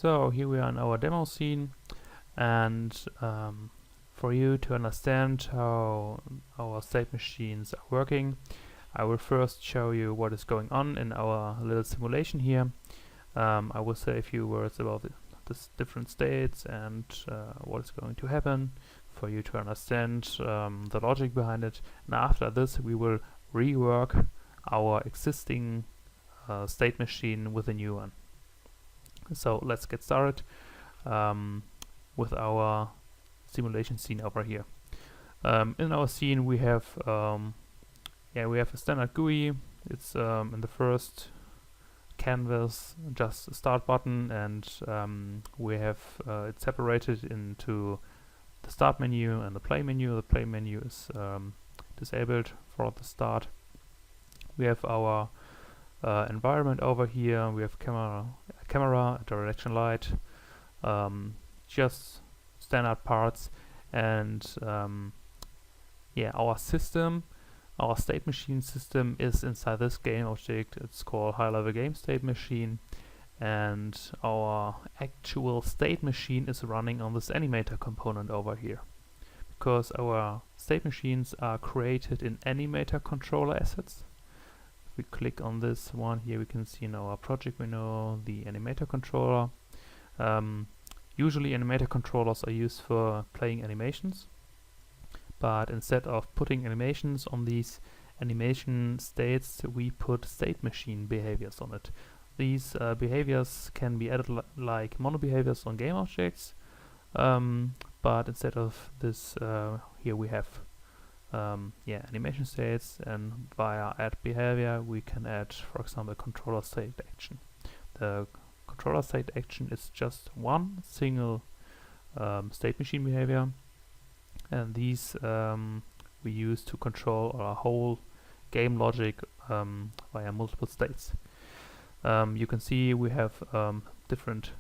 So here we are in our demo scene, and for you to understand how our state machines are working, I will first show you what is going on in our little simulation here. I will say a few words about the different states and what is going to happen for you to understand the logic behind it. And after this we will rework our existing state machine with a new one. So let's get started with our simulation scene over here. In our scene we have we have a standard GUI. It's in the first canvas just a start button, and we have it separated into the start menu and the play menu. The play menu is disabled for the start. We have our environment over here. We have camera, a direction light, just standard parts, and our system, our state machine system, is inside this game object. It's called high level game state machine, and our actual state machine is running on this animator component over here, because our state machines are created in animator controller assets. If we click on this one here, we can see in our project menu the animator controller. Usually animator controllers are used for playing animations, but instead of putting animations on these animation states, we put state machine behaviors on it. These behaviors can be added like mono behaviors on game objects, but instead of this, here we have animation states, and via add behavior we can add, for example, controller state action. The controller state action is just one single state machine behavior, and these we use to control our whole game logic via multiple states. You can see we have different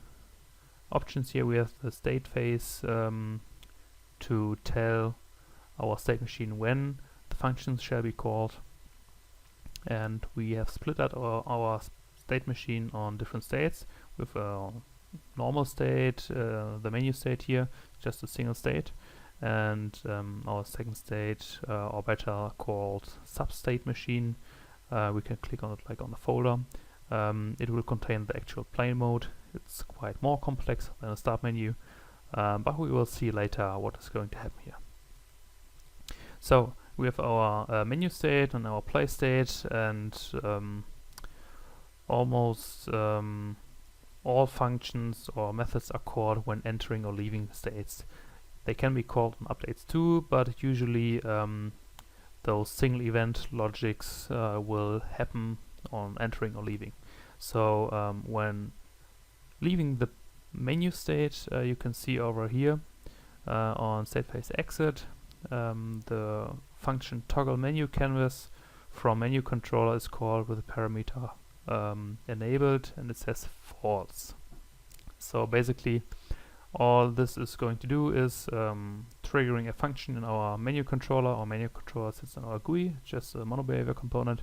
options here. We have the state phase to tell our state machine when the functions shall be called, and we have split out our state machine on different states, with a normal state, the menu state here, just a single state, and our second state, or better called substate machine. We can click on it like on a folder. It will contain the actual play mode. It's quite more complex than a start menu, but we will see later what is going to happen here. So we have our menu state and our play state, and almost all functions or methods are called when entering or leaving states. They can be called on updates too, but usually those single event logics will happen on entering or leaving. So when leaving the menu state, you can see over here on state phase exit, the function toggle menu canvas from menu controller is called with the parameter enabled, and it says false. So basically all this is going to do is triggering a function in our menu controller. Our menu controller sits in our GUI, just a mono behavior component,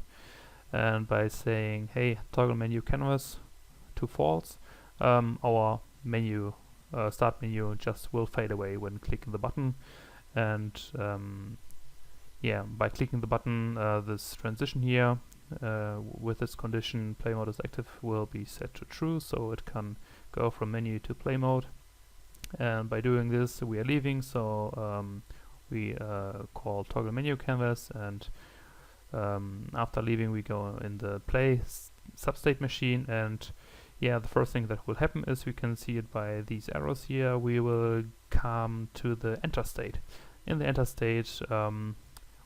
and by saying hey, toggle menu canvas to false, our menu start menu just will fade away when clicking the button. And by clicking the button, this transition here with this condition, play mode is active, will be set to true, so it can go from menu to play mode. And by doing this we are leaving, so we call toggle menu canvas, and after leaving we go in the play substate machine, and the first thing that will happen is, we can see it by these arrows here, we will come to the enter state. In the enter state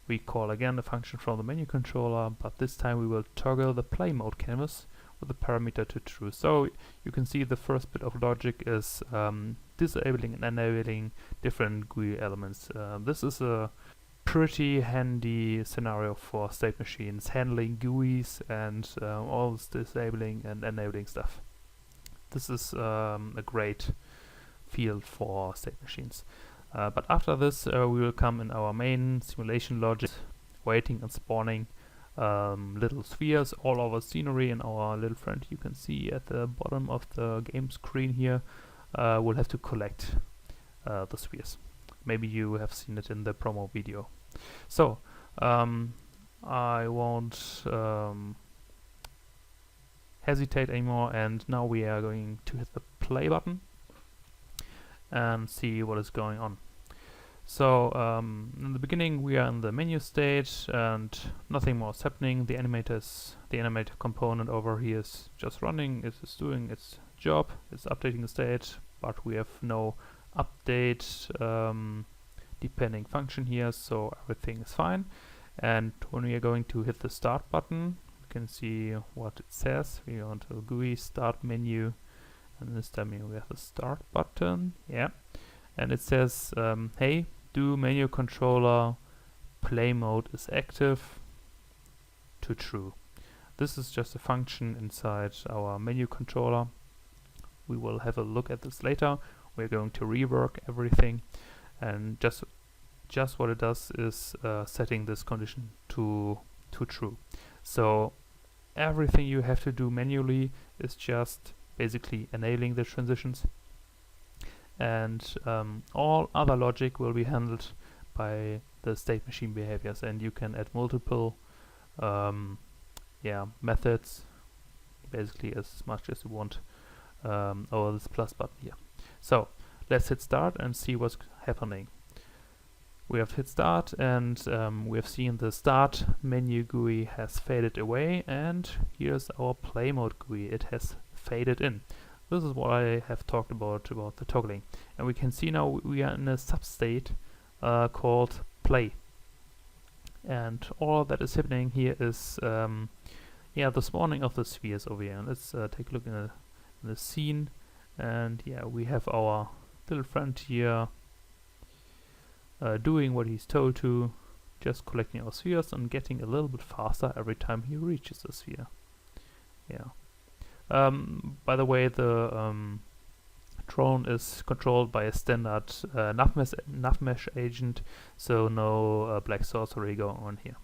we call again the function from the menu controller, but this time we will toggle the play mode canvas with the parameter to true. So you can see the first bit of logic is disabling and enabling different GUI elements. This is a pretty handy scenario for state machines, handling GUIs and all this disabling and enabling stuff. This is a great field for state machines. But after this we will come in our main simulation logic, waiting and spawning little spheres all over scenery, and our little friend you can see at the bottom of the game screen here will have to collect the spheres. Maybe you have seen it in the promo video. So I won't hesitate anymore, and now we are going to hit the play button and see what is going on. So in the beginning we are in the menu state and nothing more is happening. The animator component over here is just running, it's doing its job, it's updating the state, but we have no update depending function here, so everything is fine. And when we are going to hit the start button, you can see what it says. We go into GUI, start menu, and this time we have the start button, yeah. And it says, hey, do menu controller play mode is active to true. This is just a function inside our menu controller. We will have a look at this later. We're going to rework everything, and just what it does is setting this condition to true. So everything you have to do manually is just basically enabling the transitions, and all other logic will be handled by the state machine behaviors, and you can add multiple methods, basically as much as you want, over this plus button here. So let's hit start and see what's happening. We have hit start, and we have seen the start menu GUI has faded away, and here's our play mode GUI. It has faded in. This is what I have talked about the toggling, and we can see now we are in a substate called play, and all that is happening here is the spawning of the spheres over here. Let's take a look in the scene, and yeah, we have our little friend here doing what he's told to, just collecting our spheres and getting a little bit faster every time he reaches a sphere. Yeah. By the way, the drone is controlled by a standard navmesh agent, so no black sorcery going on here.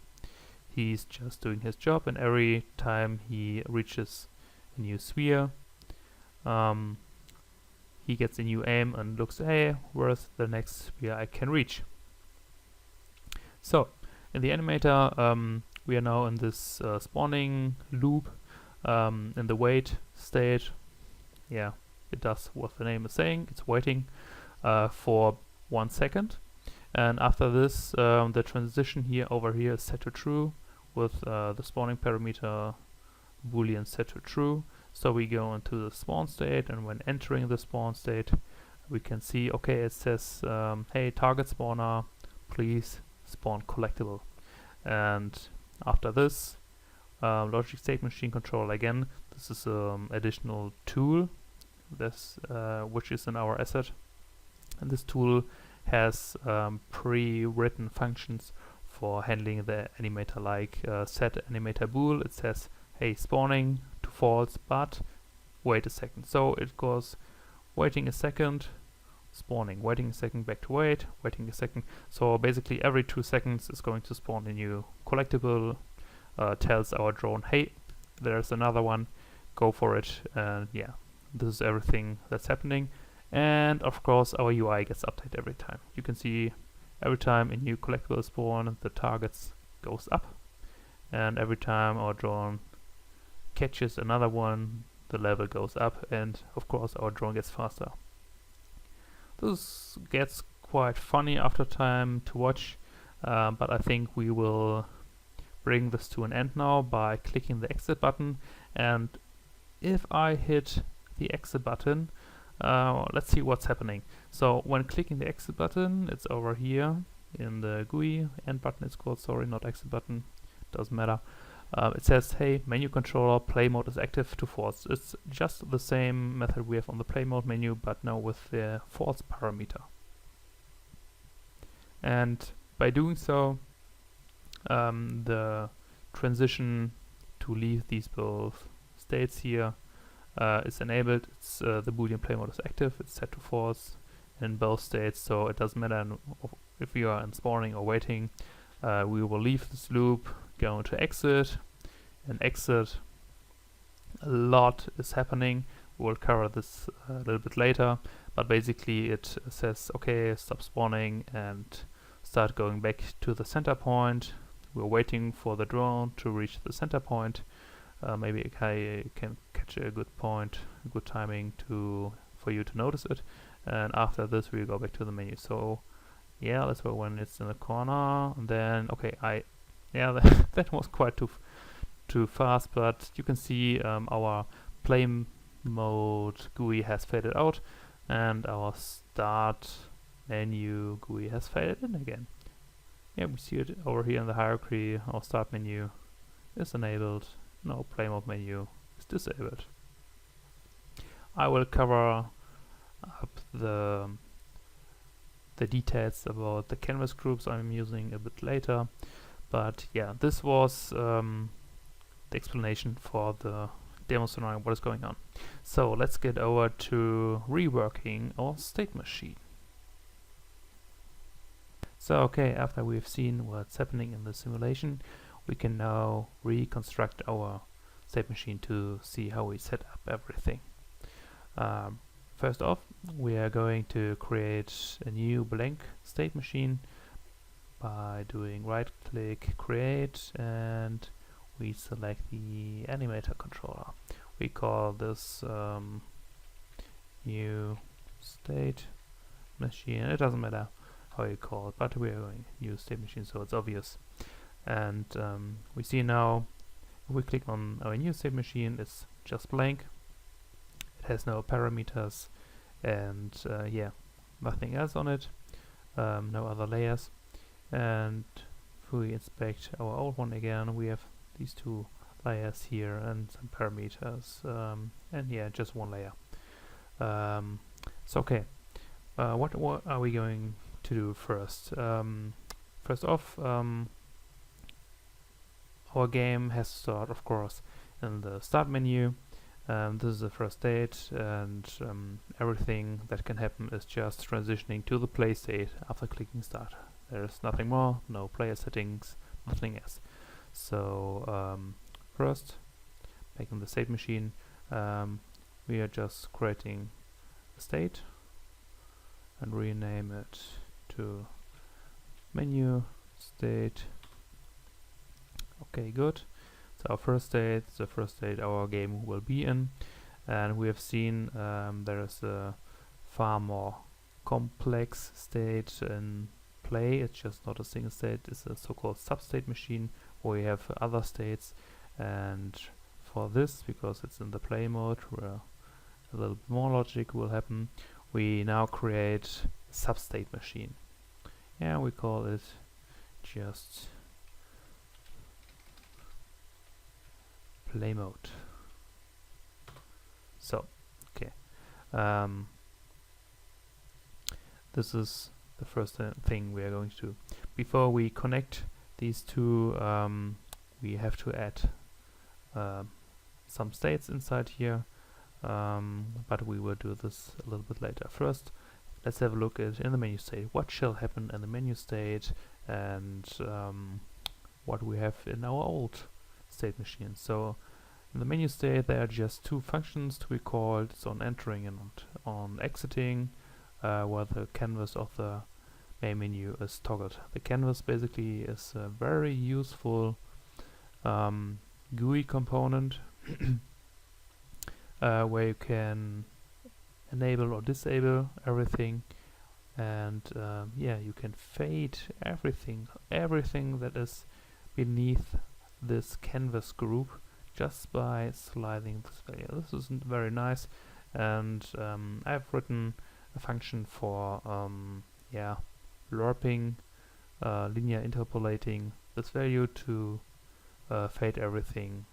He's just doing his job, and every time he reaches a new sphere, he gets a new aim and looks, hey, where's the next sphere I can reach? So in the animator, we are now in this spawning loop. In the wait state, yeah, it does what the name is saying. It's waiting for 1 second, and after this the transition here over here is set to true with the spawning parameter boolean set to true. So we go into the spawn state, and when entering the spawn state we can see, okay, it says hey, target spawner, please spawn collectible. And after this, logic state machine control again, this is additional tool which is in our asset, and this tool has pre-written functions for handling the animator, like set animator bool. It says, hey, spawning to false, but wait a second. So it goes waiting a second, spawning, waiting a second, back to wait, waiting a second. So basically every 2 seconds is going to spawn a new collectible. Tells our drone, hey, there's another one, go for it. And yeah, this is everything that's happening. And of course our UI gets updated every time. You can see every time a new collectible spawn, the targets goes up, and every time our drone catches another one, the level goes up, and of course our drone gets faster. This gets quite funny after time to watch, but I think we will bring this to an end now by clicking the exit button. And if I hit the exit button, let's see what's happening. So when clicking the exit button, it's over here in the GUI. End button is called, sorry, not exit button, doesn't matter. It says, hey, menu controller play mode is active to false. It's just the same method we have on the play mode menu, but now with the false parameter. And by doing so, the transition to leave these both states here is enabled. It's the boolean play mode is active, it's set to false in both states, so it doesn't matter if you are in spawning or waiting. We will leave this loop, going to exit, and exit, a lot is happening. We'll cover this a little bit later, but basically it says, okay, stop spawning and start going back to the center point. We're waiting for the drone to reach the center point. Maybe I can catch a good point, good timing for you to notice it. And after this, we go back to the menu. So yeah, let's go when it's in the corner. And then okay, that was quite too fast, but you can see our play mode GUI has faded out, and our start menu GUI has faded in again. Yeah, we see it over here in the hierarchy. Our start menu is enabled. No, play mode menu is disabled. I will cover up the details about the canvas groups I'm using a bit later, but yeah, this was the explanation for the demonstrating what is going on. So let's get over to reworking our state machine. So okay, after we've seen what's happening in the simulation, we can now reconstruct our state machine to see how we set up everything. First off, we are going to create a new blank state machine by doing right click, create, and we select the animator controller. We call this new state machine. It doesn't matter how you call it, but we are going new state machine, so it's obvious. And we see now, if we click on our new state machine, it's just blank. It has no parameters, and yeah, nothing else on it, no other layers. And if we inspect our old one again, we have these two layers here and some parameters, and yeah, just one layer. So okay, what are we going to do first? First off, our game has to start, of course, in the start menu. This is the first state, and everything that can happen is just transitioning to the play state after clicking start. There's nothing more, no player settings, nothing else. So first, making the state machine, we are just creating a state and rename it to menu state. Okay, good. It's our first state, it's the first state our game will be in, and we have seen there is a far more complex state in play. It's just not a single state, it's a so-called sub-state machine where we have other states, and for this, because it's in the play mode where a little bit more logic will happen, we now create a sub-state machine. Yeah, we call it just play mode. So okay, this is the first thing we are going to do. Before we connect these two, we have to add some states inside here, but we will do this a little bit later. First, let's have a look at in the menu state. What shall happen in the menu state, and what we have in our old state machine. So in the menu state there are just two functions to be called. It's on entering and on exiting, where the canvas of the main menu is toggled. The canvas basically is a very useful GUI component where you can enable or disable everything, and yeah, you can fade everything that is beneath this canvas group just by sliding this value. This is very nice, and I've written a function for yeah, LERPing, linear interpolating this value to fade everything.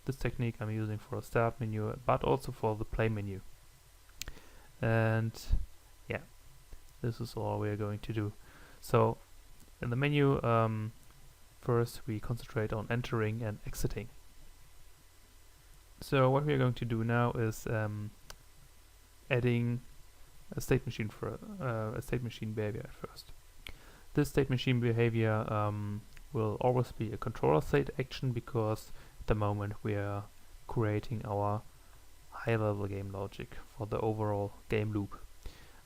This technique I'm using for a start menu, but also for the play menu. And yeah, this is all we are going to do. So in the menu, first we concentrate on entering and exiting. So what we are going to do now is adding a state machine for a state machine behavior at first. This state machine behavior will always be a controller state action, because at the moment we are creating our high-level game logic for the overall game loop.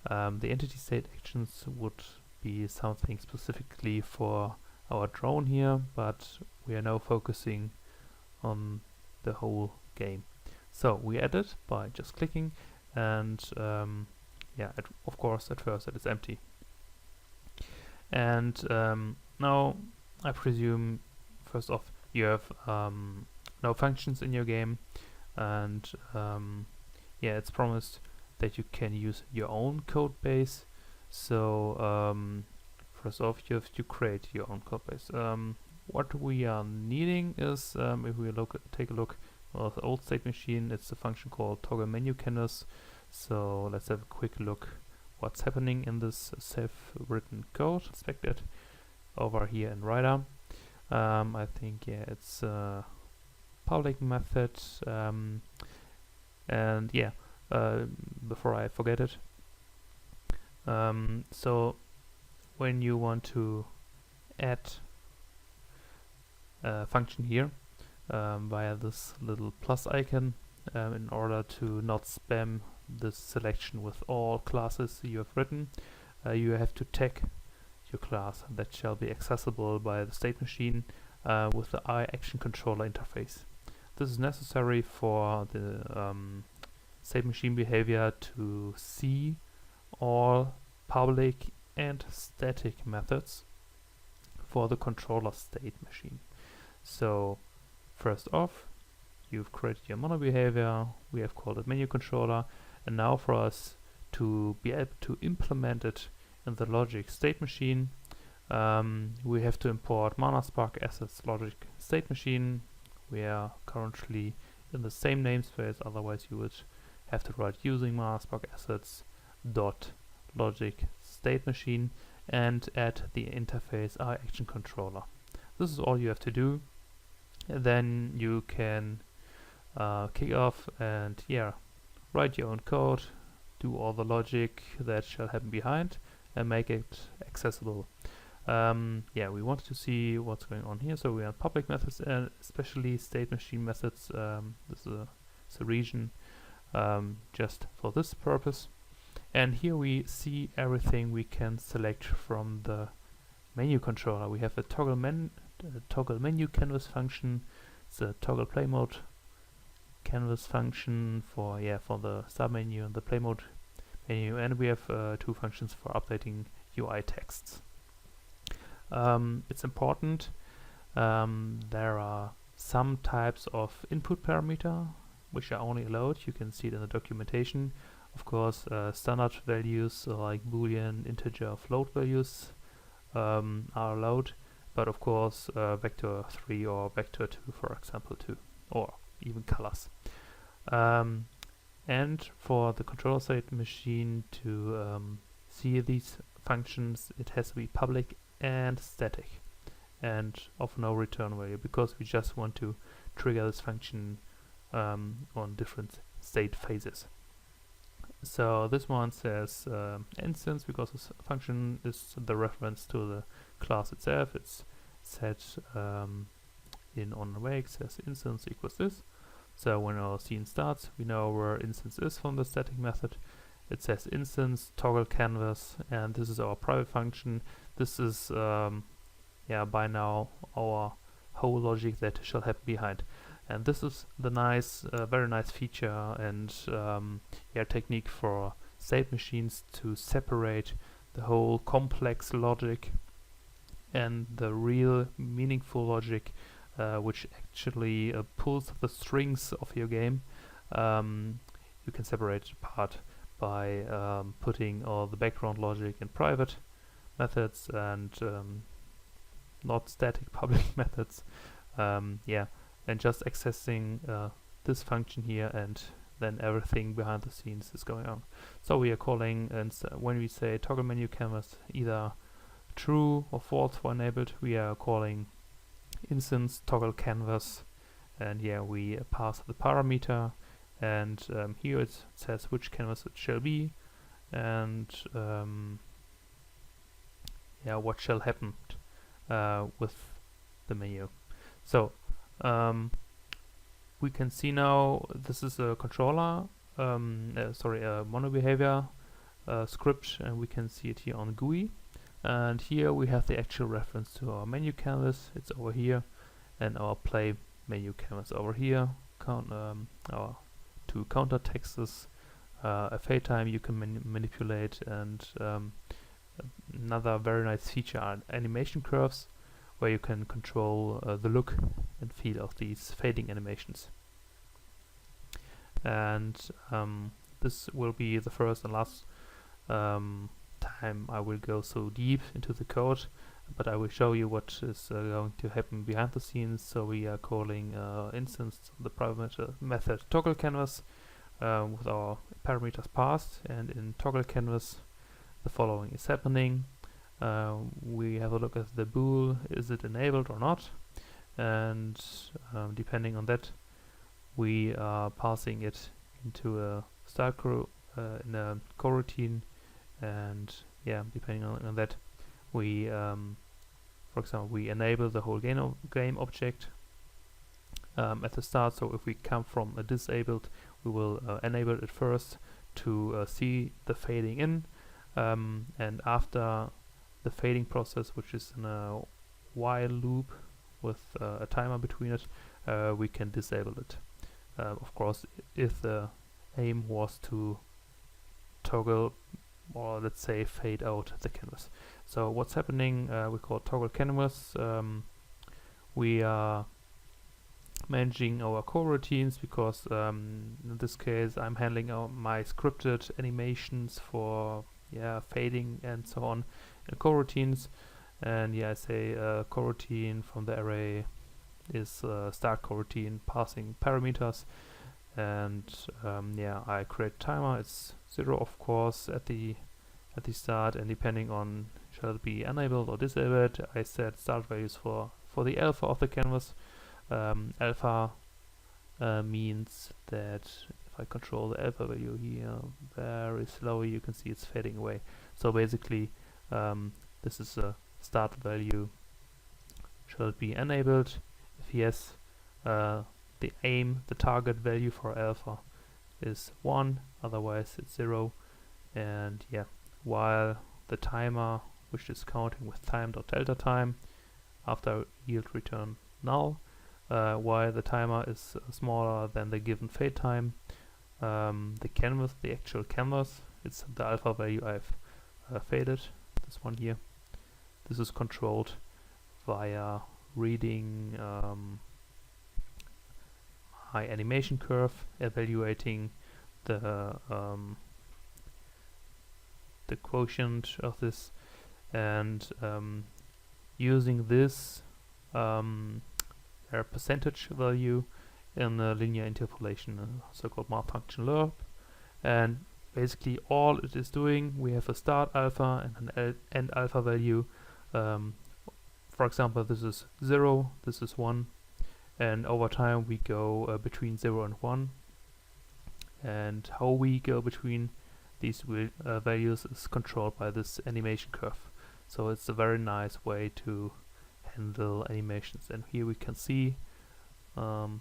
The entity state actions would be something specifically for our drone here, but we are now focusing on the whole game. So we add it by just clicking, and yeah, of course at first it is empty. And now I presume first off you have no functions in your game, and yeah, it's promised that you can use your own code base. So first off you have to create your own code base. What we are needing is, if we take a look at the old StateMachine, it's a function called toggle menu canvas. So let's have a quick look what's happening in this self-written code. Inspect it over here in writer. I think, yeah, it's a public method, and yeah, before I forget it, so when you want to add a function here via this little plus icon, in order to not spam this selection with all classes you have written, you have to tag your class that shall be accessible by the StateMachine with the iAction controller interface. This is necessary for the StateMachine behavior to see all public and static methods for the controller StateMachine. So first off, you've created your mono behavior, we have called it menu controller, and now for us to be able to implement it in the logic StateMachine, we have to import ManaSpark assets logic StateMachine. We are currently in the same namespace, otherwise you would have to write using ManaSpark assets dot logic StateMachine and add the interface iAction controller. This is all you have to do. And then you can kick off and, yeah, write your own code, do all the logic that shall happen behind, and make it accessible. Yeah, we wanted to see what's going on here, so we have public methods and especially StateMachine methods. This is a region just for this purpose. And here we see everything we can select from the menu controller. We have a toggle menu canvas function. It's a toggle play mode canvas function for the submenu and the play mode menu, and we have two functions for updating UI texts. It's important. There are some types of input parameter which are only allowed. You can see it in the documentation. Of course, standard values like boolean, integer, float values are allowed, but of course vector 3 or vector 2, for example, too, or even colors. And for the controller StateMachine to see these functions, it has to be public and static and of no return value, because we just want to trigger this function on different state phases. So this one says instance, because this function is the reference to the class itself. It's set in on awake, says instance equals this. So when our scene starts, we know where instance is from the static method. It says instance toggle canvas, and this is our private function. This is by now our whole logic that shall happen behind. And this is the nice, very nice feature and technique for StateMachines to separate the whole complex logic and the real meaningful logic, which actually pulls the strings of your game. You can separate it apart by putting all the background logic in private methods and not static public methods. And just accessing this function here, and then everything behind the scenes is going on. So we are calling, and when we say toggle menu canvas either true or false for enabled, we are calling instance toggle canvas, and we pass the parameter, and here it says which canvas it shall be, and what shall happen with the menu. So we can see now this is a controller, a mono behavior script, and we can see it here on GUI. And here we have the actual reference to our menu canvas. It's over here, and our play menu canvas over here. Our two counter texts, a fade time you can manipulate, and another very nice feature are animation curves, where you can control the look and feel of these fading animations. And this will be the first and last time I will go so deep into the code, but I will show you what is going to happen behind the scenes. So we are calling instance the private method toggle canvas with our parameters passed, and in toggle canvas the following is happening. We have a look at the bool, is it enabled or not, and depending on that we are passing it into a start in a coroutine, and yeah, depending on that we for example we enable the whole game object at the start. So if we come from a disabled, we will enable it first to see the fading in, and after the fading process, which is in a while loop with a timer between it, we can disable it. Of course, if the aim was to toggle, or let's say fade out the canvas. So what's happening, we call toggle canvas. We are managing our coroutines because in this case I'm handling my scripted animations for fading and so on in coroutines. And I say coroutine from the array is start coroutine passing parameters, and I create timer. It's 0 of course at the start, and depending on shall it be enabled or disabled, I set start values for the alpha of the canvas. Alpha means that if I control the alpha value here very slowly, you can see it's fading away. So basically this is a start value. Shall it be enabled? If yes, the target value for alpha is 1, otherwise it's 0. And while the timer, which is counting with time.delta time after yield return null, while the timer is smaller than the given fade time, the actual canvas, it's the alpha value I've faded, this one here. This is controlled via reading my animation curve, evaluating the quotient of this, and using this percentage value in a linear interpolation, a so-called malfunction lerp. And basically all it is doing, we have a start alpha and an end alpha value. For example, this is 0, this is 1, and over time we go between 0 and 1. And how we go between these values is controlled by this animation curve. So it's a very nice way to handle animations. And here we can see where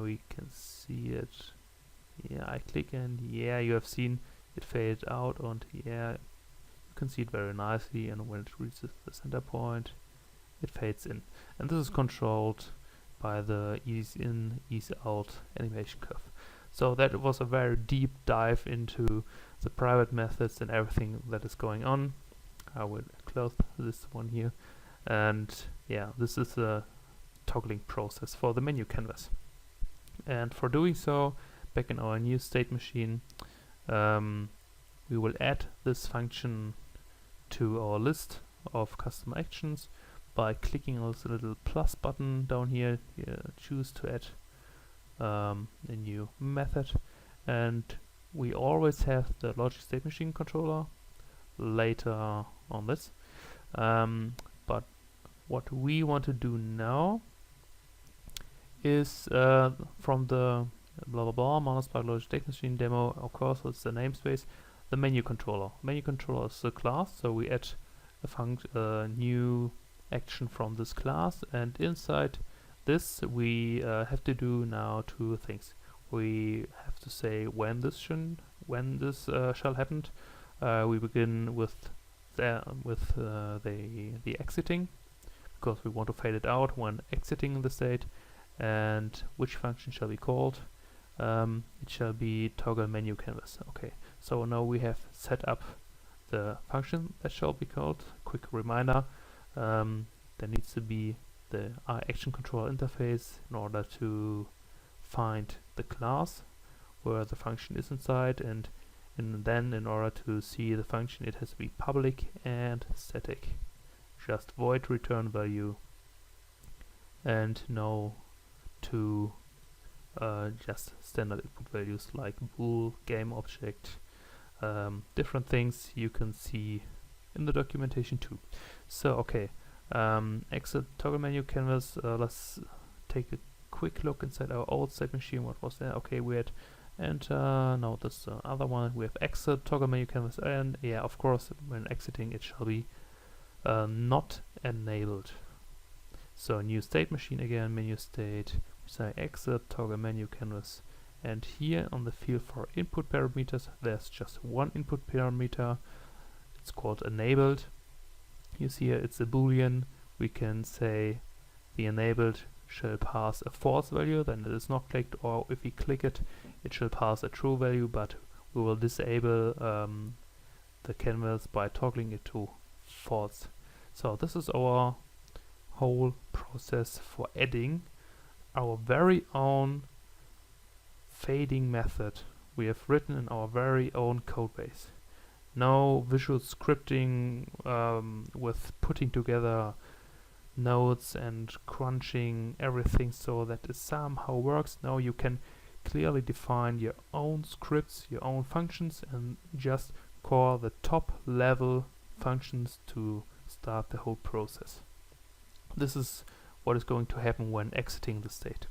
we can see it. I click and you have seen it fade out, and you can see it very nicely, and when it reaches the center point it fades in. And this is controlled by the ease in, ease out animation curve. So that was a very deep dive into the private methods and everything that is going on. I will close this one here, and this is the toggling process for the menu canvas. And for doing so, back in our new StateMachine, we will add this function to our list of custom actions by clicking on this little plus button down here. Choose to add a new method, and we always have the logic StateMachine controller later on this, but what we want to do now is from the blah blah blah monospark logic StateMachine demo, of course it's the namespace, the menu controller. Menu controller is a class, so we add a new action from this class, and inside this we have to do now two things. We have to say when this shall happen. We begin with the exiting, because we want to fade it out when exiting the state. And which function shall be called? It shall be toggle menu canvas. Okay, so now we have set up the function that shall be called. Quick reminder, there needs to be the action control interface in order to find the class where the function is inside, and then in order to see the function it has to be public and static. Just void return value and no two just standard input values like bool, game object, different things you can see in the documentation too. So okay, exit toggle menu canvas. Let's take a quick look inside our old StateMachine. What was there? Okay, we had enter. No, this other one. We have exit toggle menu canvas, and yeah, of course, when exiting, it shall be not enabled. So new StateMachine again, menu state. We say exit toggle menu canvas, and here on the field for input parameters, there's just one input parameter. It's called enabled. You see here it's a boolean. We can say the enabled shall pass a false value, then it is not clicked, or if we click it, it shall pass a true value, but we will disable the canvas by toggling it to false. So this is our whole process for adding our very own fading method we have written in our very own code base. No visual scripting with putting together nodes and crunching everything so that it somehow works. Now you can clearly define your own scripts, your own functions, and just call the top level functions to start the whole process. This is what is going to happen when exiting the state.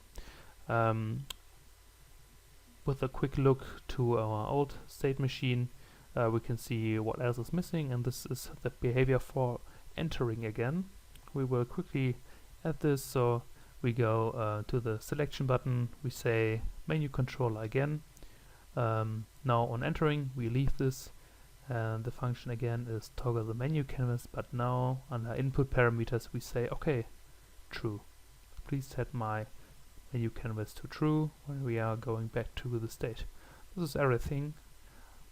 With a quick look to our old StateMachine, we can see what else is missing, and this is the behavior for entering again. We will quickly add this. So we go to the selection button, we say menu controller again. Now on entering we leave this, and the function again is toggle the menu canvas, but now under input parameters we say okay, true. Please set my menu canvas to true when we are going back to the state. This is everything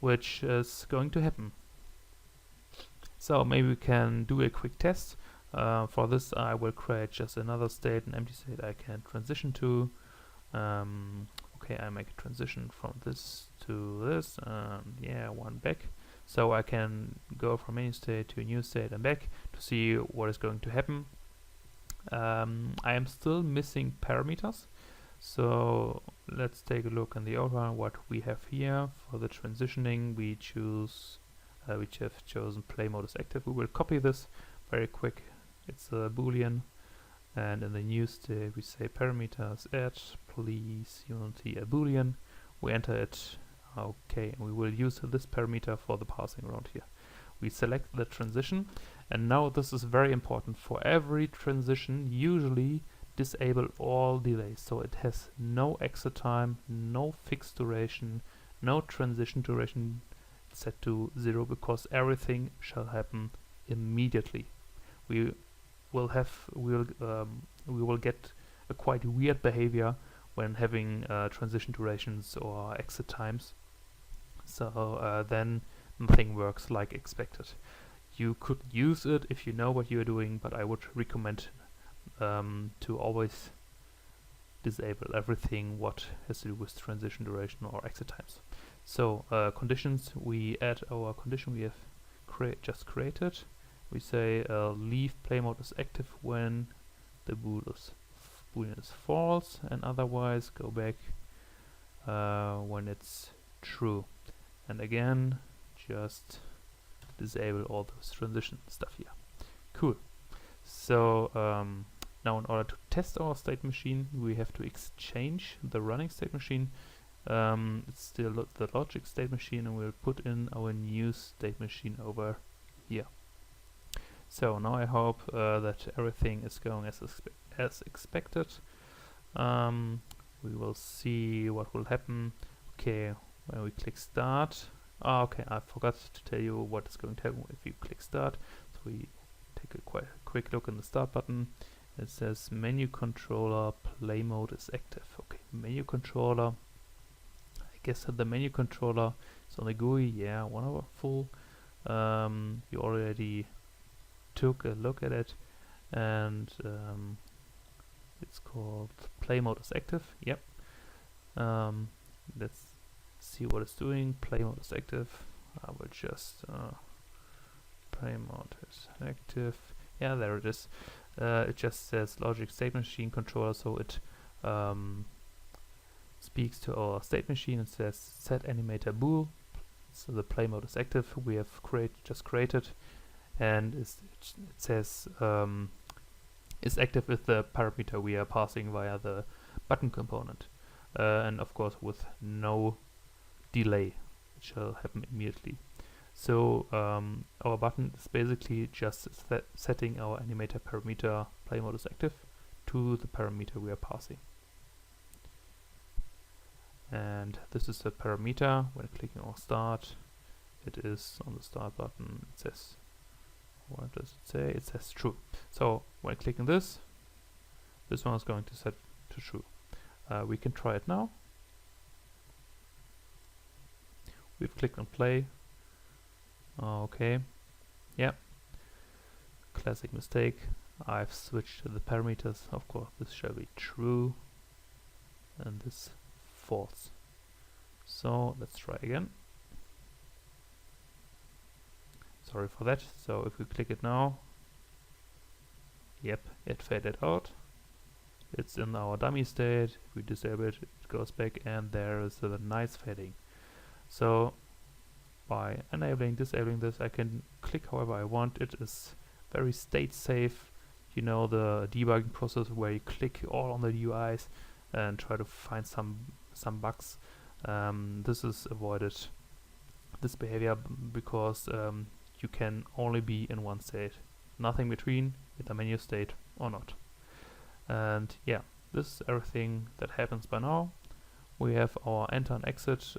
which is going to happen. So maybe we can do a quick test. For this I will create just another state, an empty state I can transition to. Okay, I make a transition from this to this, yeah, one back. So I can go from menu state to a new state and back to see what is going to happen. I am still missing parameters, so let's take a look in the old one what we have here. For the transitioning we choose we have chosen play mode is active. We will copy this very quick. It's a boolean, and in the new state we say parameters add please unity a boolean. We enter it. Okay, and we will use this parameter for the passing around here. We select the transition, and now this is very important. For every transition usually disable all delays, so it has no exit time, no fixed duration, no transition duration set to 0, because everything shall happen immediately. We will get a quite weird behavior when having transition durations or exit times. So then nothing works like expected. You could use it if you know what you're doing, but I would recommend to always disable everything what has to do with transition duration or exit times. So conditions, we add our condition we have just created. We say leave play mode is active when the boolean is false, and otherwise go back when it's true. And again, just disable all those transition stuff here. Cool. So now in order to test our StateMachine, we have to exchange the running StateMachine. It's still the logic StateMachine, and we'll put in our new StateMachine over here. So now I hope that everything is going as expected. We will see what will happen. Okay, when we click start. Oh, okay, I forgot to tell you what is going to happen if you click start. So we take a quick look in the start button. It says menu controller play mode is active. Okay, menu controller. I guess that the menu controller is on the GUI. Yeah, wonderful. You already took a look at it, and it's called play mode is active. Yep. Let's see what it's doing. Play mode is active. I will just play mode is active. Yeah, there it is. It just says logic StateMachine controller, so it speaks to our StateMachine and says set animator bool. So the play mode is active. We have just created, and it says is active with the parameter we are passing via the button component, and of course with no delay. It shall happen immediately. So our button is basically just setting our animator parameter play mode is active to the parameter we are passing. And this is the parameter. When clicking on start, it is on the start button. It says, what does it say? It says true. So when clicking this one is going to set to true. We can try it now. We've clicked on play. Okay, yeah, classic mistake. I've switched the parameters. Of course, this shall be true and this false. So let's try again. Sorry for that. So if we click it now, yep, it faded out. It's in our dummy state. If we disable it, it goes back, and there is a nice fading. So by disabling this, I can click however I want. It is very state safe. You know, the debugging process where you click all on the UIs and try to find some bugs. This is avoided, this behavior, because you can only be in one state, nothing between, in the menu state or not. And yeah, this is everything that happens by now. We have our enter and exit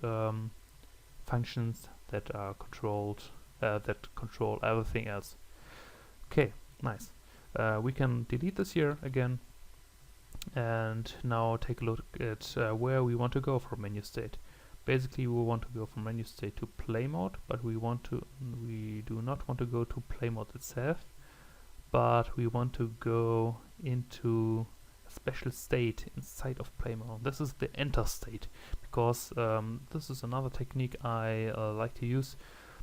functions that are controlled, that control everything else. Okay, nice. We can delete this here again, and now take a look at where we want to go from menu state. Basically, we want to go from menu state to play mode, but we do not want to go to play mode itself, but we want to go into a special state inside of play mode. This is the enter state, because this is another technique I like to use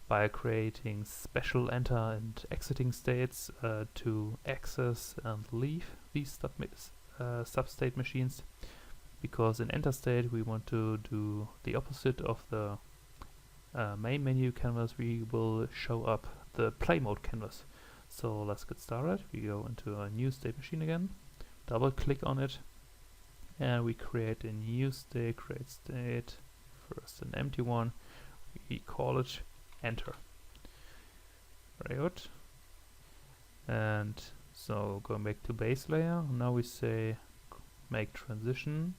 by creating special enter and exiting states to access and leave these sub-state machines. Because in enter state we want to do the opposite of the main menu canvas. We will show up the play mode canvas. So let's get started. We go into a new state machine again, double click on it, and we create a new state. Create state, first an empty one, we call it enter. Very good. And so going back to base layer, now we say make transition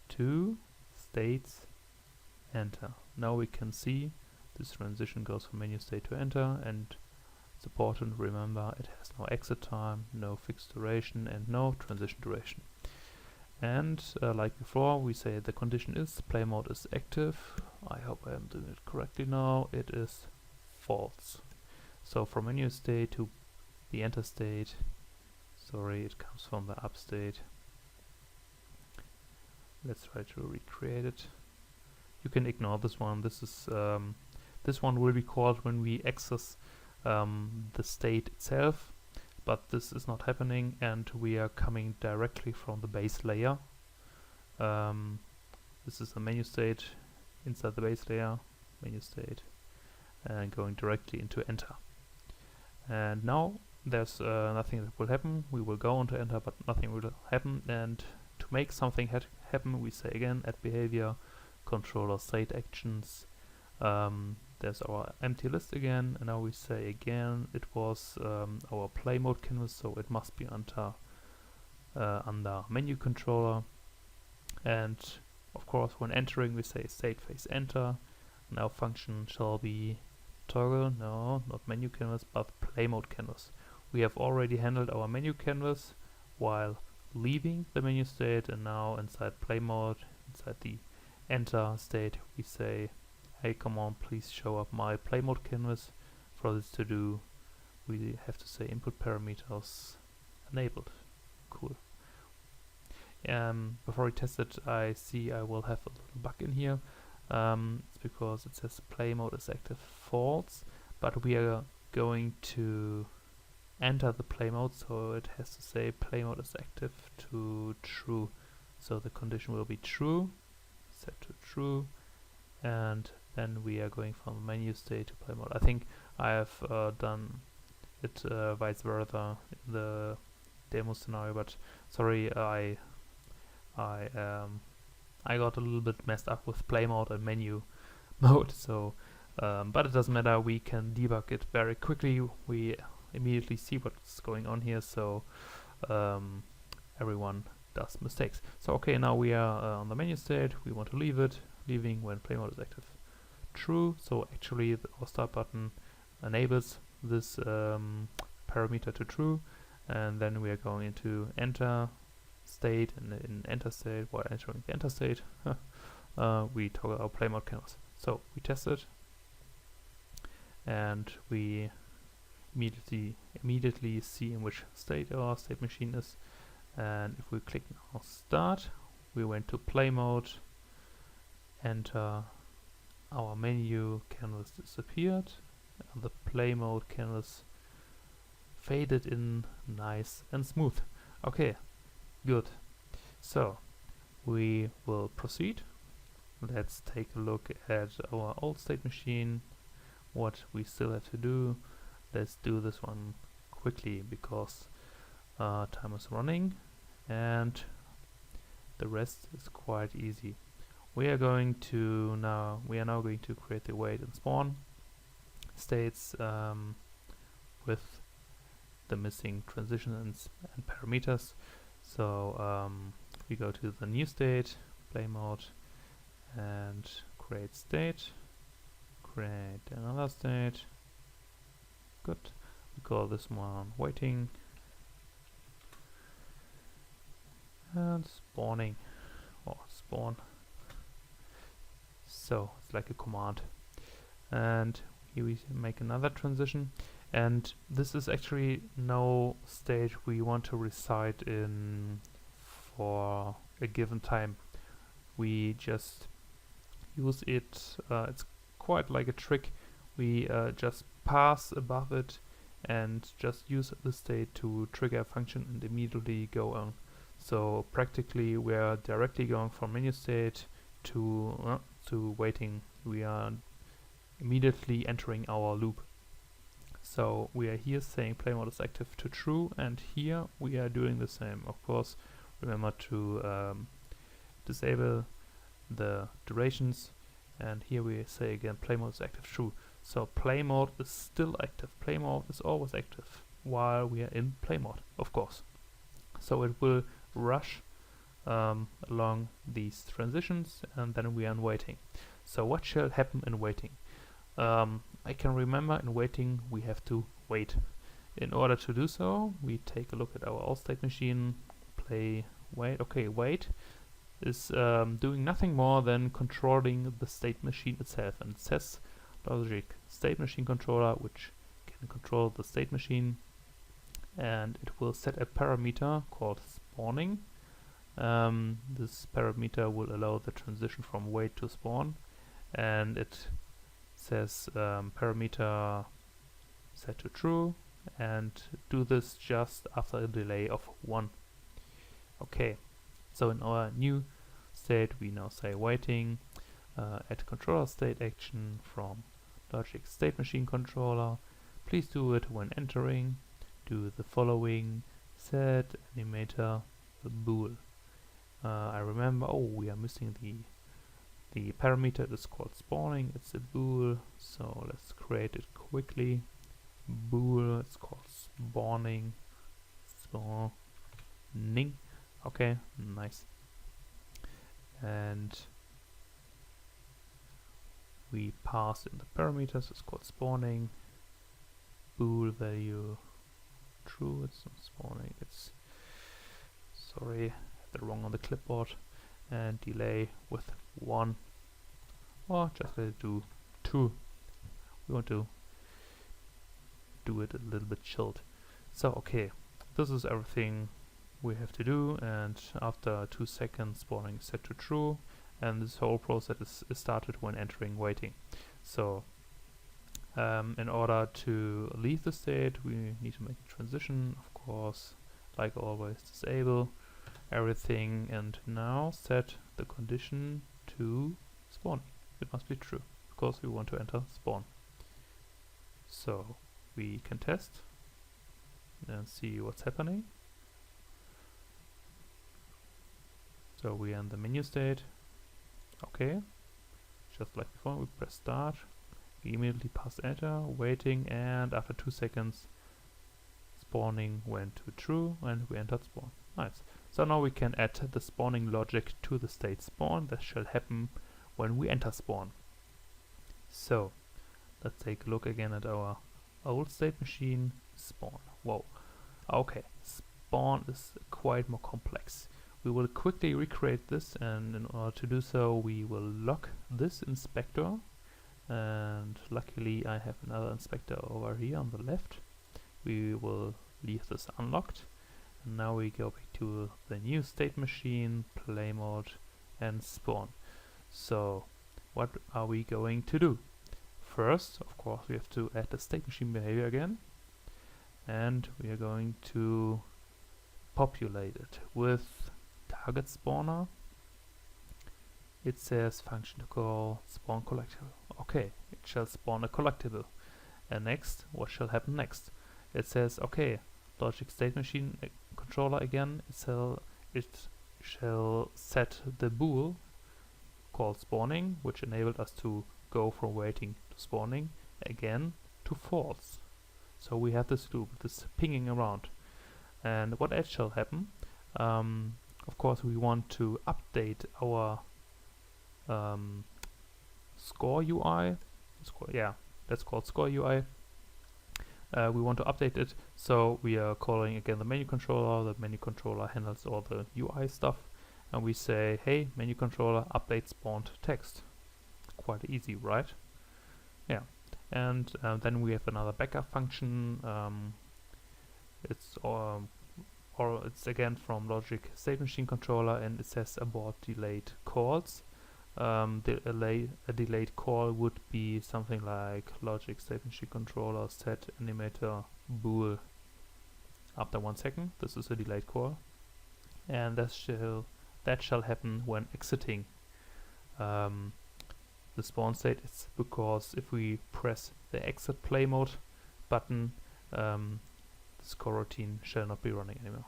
to states enter. Now we can see this transition goes from menu state to enter, and it's important, remember, it has no exit time, no fixed duration, and no transition duration. And like before, we say the condition is play mode is active. I hope I am doing it correctly now. It is false. So from menu state to the enter state, sorry, it comes from the up state. Let's try to recreate it. You can ignore this one. This is this one will be called when we access the state itself, but this is not happening, and we are coming directly from the base layer. This is the menu state inside the base layer, menu state, and going directly into enter. And now there's nothing that will happen. We will go on to enter, but nothing will happen. And to make something happen, we say again add behavior, controller state actions, there's our empty list again, and now we say again it was our play mode canvas, so it must be under menu controller. And of course, when entering, we say state phase enter. Now function shall be toggle, no, not menu canvas, but play mode canvas. We have already handled our menu canvas while leaving the menu state, and now inside play mode, inside the enter state, we say, hey, come on, please show up my play mode canvas. For this to do, we have to say input parameters enabled. Cool. Before we test it, I see I will have a little bug in here. It's because it says play mode is active false, but we are going to enter the play mode, so it has to say play mode is active to true. So the condition will be true, set to true, and then we are going from menu state to play mode. I think I have done it vice versa in the demo scenario, but sorry, I got a little bit messed up with play mode and menu mode, so but it doesn't matter, we can debug it very quickly. We immediately see what's going on here, so everyone does mistakes. So okay, now we are on the menu state, we want to leave it, leaving when play mode is active true. So actually our start button enables this parameter to true, and then we are going into enter state, and in enter state, while entering the enter state, we toggle our play mode canvas. So we test it, and we immediately see in which state our state machine is. And if we click now start, we went to play mode, enter, our menu canvas disappeared, and the play mode canvas faded in nice and smooth. Okay, good. So we will proceed. Let's take a look at our old state machine, what we still have to do. Let's do this one quickly because time is running, and the rest is quite easy. We are now going to create the wait and spawn states with the missing transitions and parameters. So we go to the new state, play mode, and create state, create another state. Good. We call this one waiting, and spawning, or spawn. So it's like a command. And here we make another transition, and this is actually no state we want to reside in for a given time. We just use it, it's quite like a trick. We just pass above it and just use the state to trigger a function and immediately go on. So practically we are directly going from menu state to waiting. We are immediately entering our loop. So we are here saying play mode is active to true, and here we are doing the same. Of course, remember to disable the durations, and here we say again play mode is active true. So play mode is still active. Play mode is always active while we are in play mode, of course. So it will rush along these transitions, and then we are in waiting. So what shall happen in waiting? I can remember in waiting we have to wait. In order to do so, we take a look at our old state machine, play wait. Okay, wait is doing nothing more than controlling the state machine itself, and it says logic state machine controller, which can control the state machine, and it will set a parameter called spawning. This parameter will allow the transition from wait to spawn, and it says parameter set to true, and do this just after a delay of 1. Okay, so in our new state we now say waiting, add controller state action from logic state machine controller. Please do it when entering. Do the following: set animator bool. I remember, oh, we are missing the The parameter is called spawning, it's a bool, so let's create it quickly. Bool, it's called spawning, okay, nice. And we pass in the parameters, it's called spawning, bool value true, it's not spawning, it's, sorry, I had that wrong on the clipboard, and delay with 1, or just let it do 2. We want to do it a little bit chilled. So okay, this is everything we have to do, and after 2 seconds spawning is set to true, and this whole process is started when entering waiting. So in order to leave the state, we need to make a transition, of course, like always, disable everything, and now set the condition to spawn. It must be true, because we want to enter spawn. So we can test and see what's happening. So we are in the menu state. Okay, just like before, we press start, we immediately pass enter, waiting, and after 2 seconds spawning went to true and we entered spawn. Nice. So now we can add the spawning logic to the state spawn. That shall happen when we enter spawn. So let's take a look again at our old state machine. Spawn. Whoa. Okay, spawn is quite more complex. We will quickly recreate this, and in order to do so we will lock this inspector, and luckily I have another inspector over here on the left. We will leave this unlocked, and now we go back to the new state machine, play mode, and spawn. So what are we going to do? First, of course, we have to add the state machine behavior again, and we are going to populate it with target spawner. It says function to call spawn collectible. Okay, it shall spawn a collectible. And next, what shall happen next? It says, okay, logic state machine controller again. It shall set the bool called spawning, which enabled us to go from waiting to spawning again to false. So we have this loop, this pinging around. And what else shall happen? Of course, we want to update our score UI. That's called score UI. We want to update it, so we are calling again the menu controller. The menu controller handles all the UI stuff, and we say, hey, menu controller, update spawned text. Quite easy, right? Yeah. And then we have another backup function. It's again from logic state machine controller, and it says abort delayed calls. A delayed call would be something like logic state machine controller set animator bool after 1 second. This is a delayed call, and that shall happen when exiting the spawn state. It's because if we press the exit play mode button, this coroutine shall not be running anymore.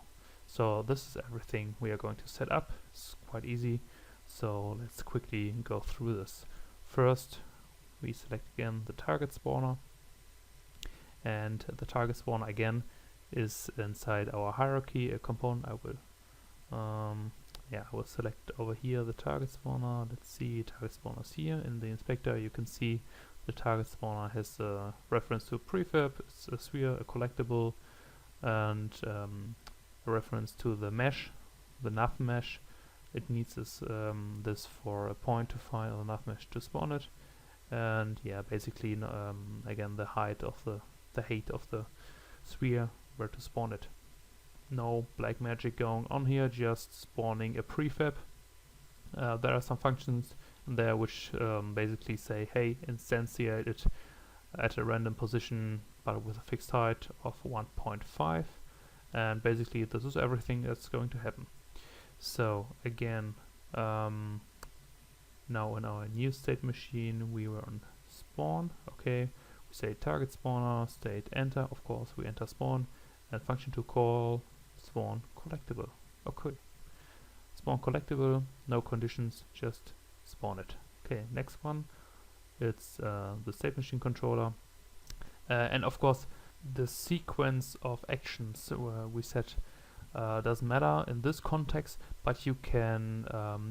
So this is everything we are going to set up. It's quite easy. So let's quickly go through this. First, we select again the target spawner, and the target spawner again is inside our hierarchy, a component. I will select over here the target spawner. Let's see, target spawner's here in the inspector. You can see the target spawner has a reference to a prefab, it's a sphere, a collectible, and a reference to the mesh, the nav mesh. It needs this for a point to find the nav mesh to spawn it, and yeah, basically again the height of the sphere where to spawn it. No black magic going on here, just spawning a prefab. There are some functions in there which basically say, hey, instantiate it at a random position but with a fixed height of 1.5, and basically this is everything that's going to happen. So again, now in our new state machine we were on spawn. Okay, we say target spawner, state enter, of course we enter spawn, and function to call spawn collectible. Okay, spawn collectible, no conditions, just spawn it. Okay, next one, it's the StateMachine controller. And of course, the sequence of actions we set doesn't matter in this context, but you can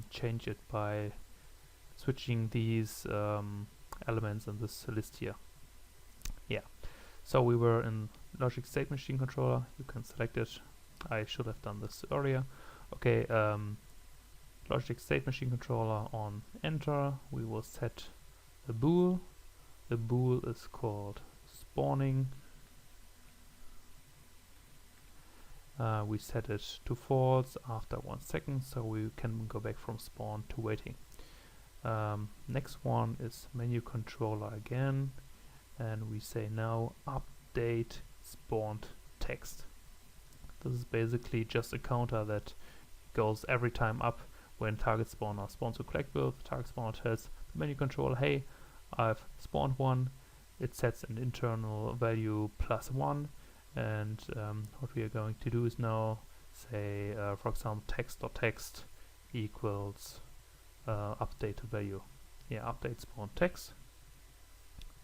change it by switching these elements in this list here. Yeah, so we were in Logic StateMachine controller. You can select it. I should have done this earlier. Okay, Logic StateMachine controller on enter. We will set a bool. The bool is called spawning. We set it to false after 1 second, so we can go back from spawn to waiting. Next one is menu controller again, and we say now update spawned text. This is basically just a counter that goes every time up when target spawner spawns to collect with. The target spawner tells the menu controller, hey, I've spawned one. It sets an internal value +1, and what we are going to do is now say, for example, text.text equals update value. Yeah, update spawn text.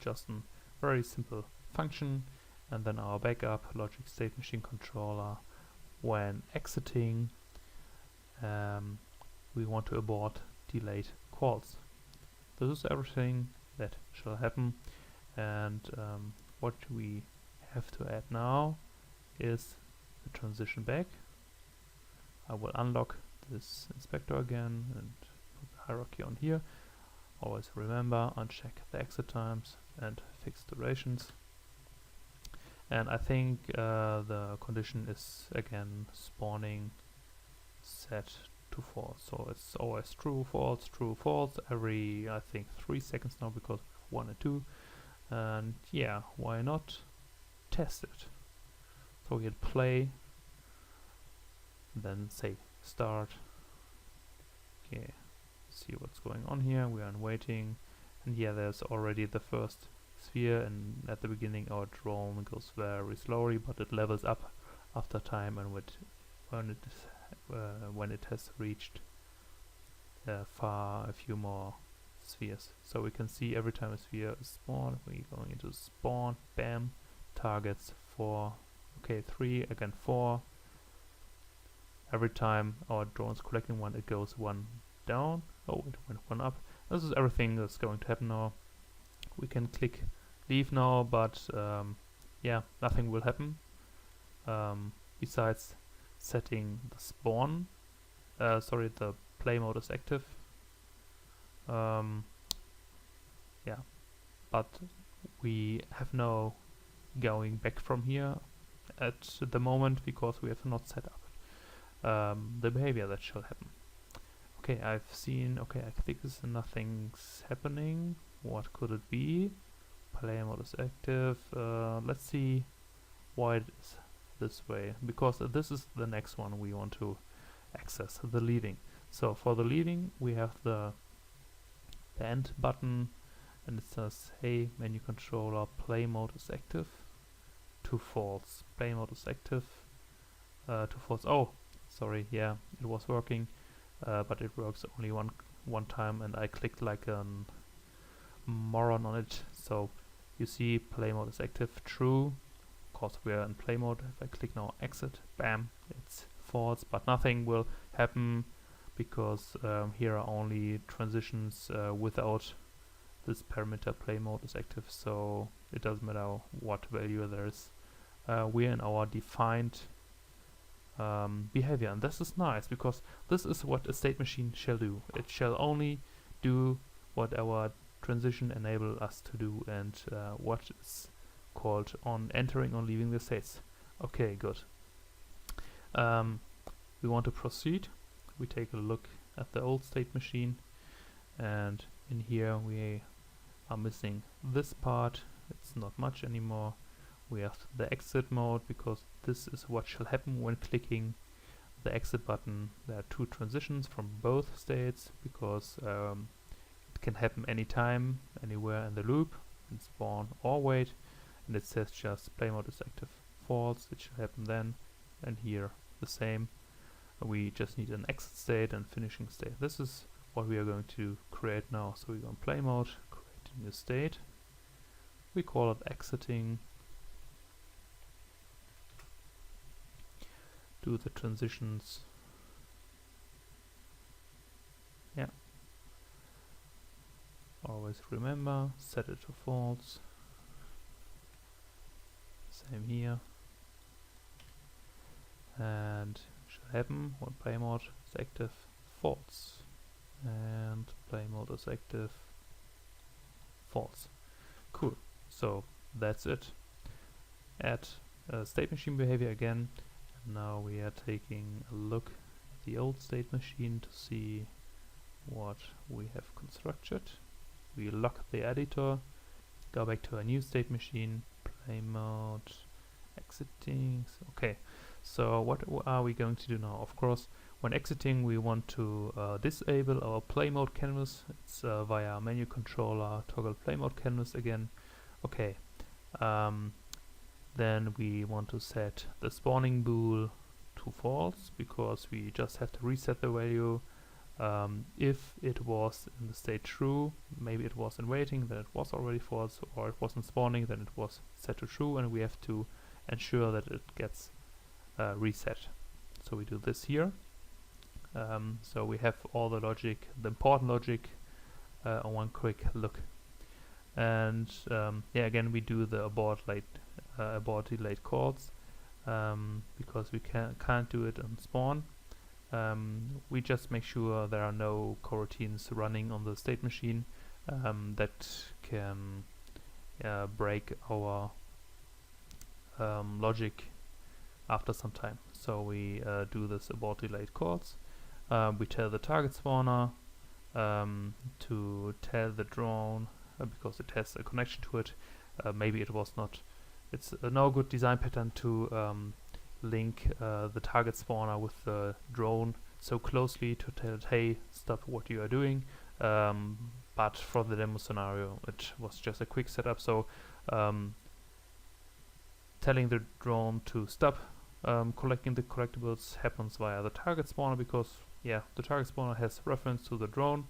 Just a very simple function. And then our backup logic StateMachine controller, when exiting, we want to abort delayed calls. This is everything that shall happen. And what we have to add now is the transition back. I will unlock this inspector again and put the hierarchy on here. Always remember, uncheck the exit times and fix durations. And I think the condition is again spawning set to false. So it's always true, false every, I think, 3 seconds now, because 1 and 2. And yeah, why not test it? So we hit play, then say start. Okay, see what's going on here. We are in waiting, and yeah, there's already the first sphere, and at the beginning our drone goes very slowly, but it levels up after time, and when it has reached a few more spheres. So we can see every time a sphere is spawned, we're going into spawn, bam, targets 4, okay, 3, again 4. Every time our drone's collecting one, it goes 1 down. Oh, it went 1 up. This is everything that's going to happen now. We can click leave now, but yeah, nothing will happen besides setting the spawn. The play mode is active. Yeah, but we have no going back from here at the moment because we have not set up the behavior that shall happen. Okay, I've seen, okay, I click this and nothing's happening. What could it be? Play mode is active. Let's see why it is this way, because this is the next one we want to access, the leaving. So for the leaving, we have the end button, and it says, hey, menu controller, play mode is active. To false. Play mode is active. To false. Oh, sorry, yeah, it was working, but it works only one time, and I clicked like a moron on it. So you see, play mode is active, true. Of course, we are in play mode. If I click now exit, bam, it's false, but nothing will happen because here are only transitions without this parameter play mode is active, so it doesn't matter what value there is. We're in our defined behavior, and this is nice because this is what a state machine shall do. It shall only do what our transition enable us to do, and what is called on entering or leaving the states. Okay, good. We want to proceed. We take a look at the old state machine, and in here we are missing this part. It's not much anymore. We have the exit mode because this is what shall happen when clicking the exit button. There are 2 transitions from both states because it can happen anytime, anywhere in the loop, in spawn or wait, and it says just play mode is active false. It should happen then, and here the same. We just need an exit state and finishing state. This is what we are going to create now. So we go on play mode, create a new state. We call it exiting. Do the transitions. Yeah. Always remember, set it to false. Same here. And should happen when play mode is active, false. And play mode is active, false. Cool. So that's it. Add StateMachine behavior again. And now we are taking a look at the old StateMachine to see what we have constructed. We lock the editor, go back to a new StateMachine, play mode, exiting. Okay, so what are we going to do now? Of course, when exiting we want to disable our play mode canvas. It's via menu controller, toggle play mode canvas again. Okay, then we want to set the spawning bool to false, because we just have to reset the value. If it was in the state true, maybe it was in waiting, then it was already false, or it wasn't spawning, then it was set to true, and we have to ensure that it gets reset. So we do this here. So we have all the logic, the important logic, on one quick look. And yeah, again we do the abort delayed calls, because we can't do it on spawn. We just make sure there are no coroutines running on the StateMachine that can break our logic after some time. So we do this abort delayed calls. We tell the target spawner to tell the drone, because it has a connection to it. Maybe it was not. It's no good design pattern to link the target spawner with the drone so closely to tell it, hey, stop what you are doing. But for the demo scenario, it was just a quick setup. So telling the drone to stop collecting the collectibles happens via the target spawner, because yeah, the target spawner has reference to the drone.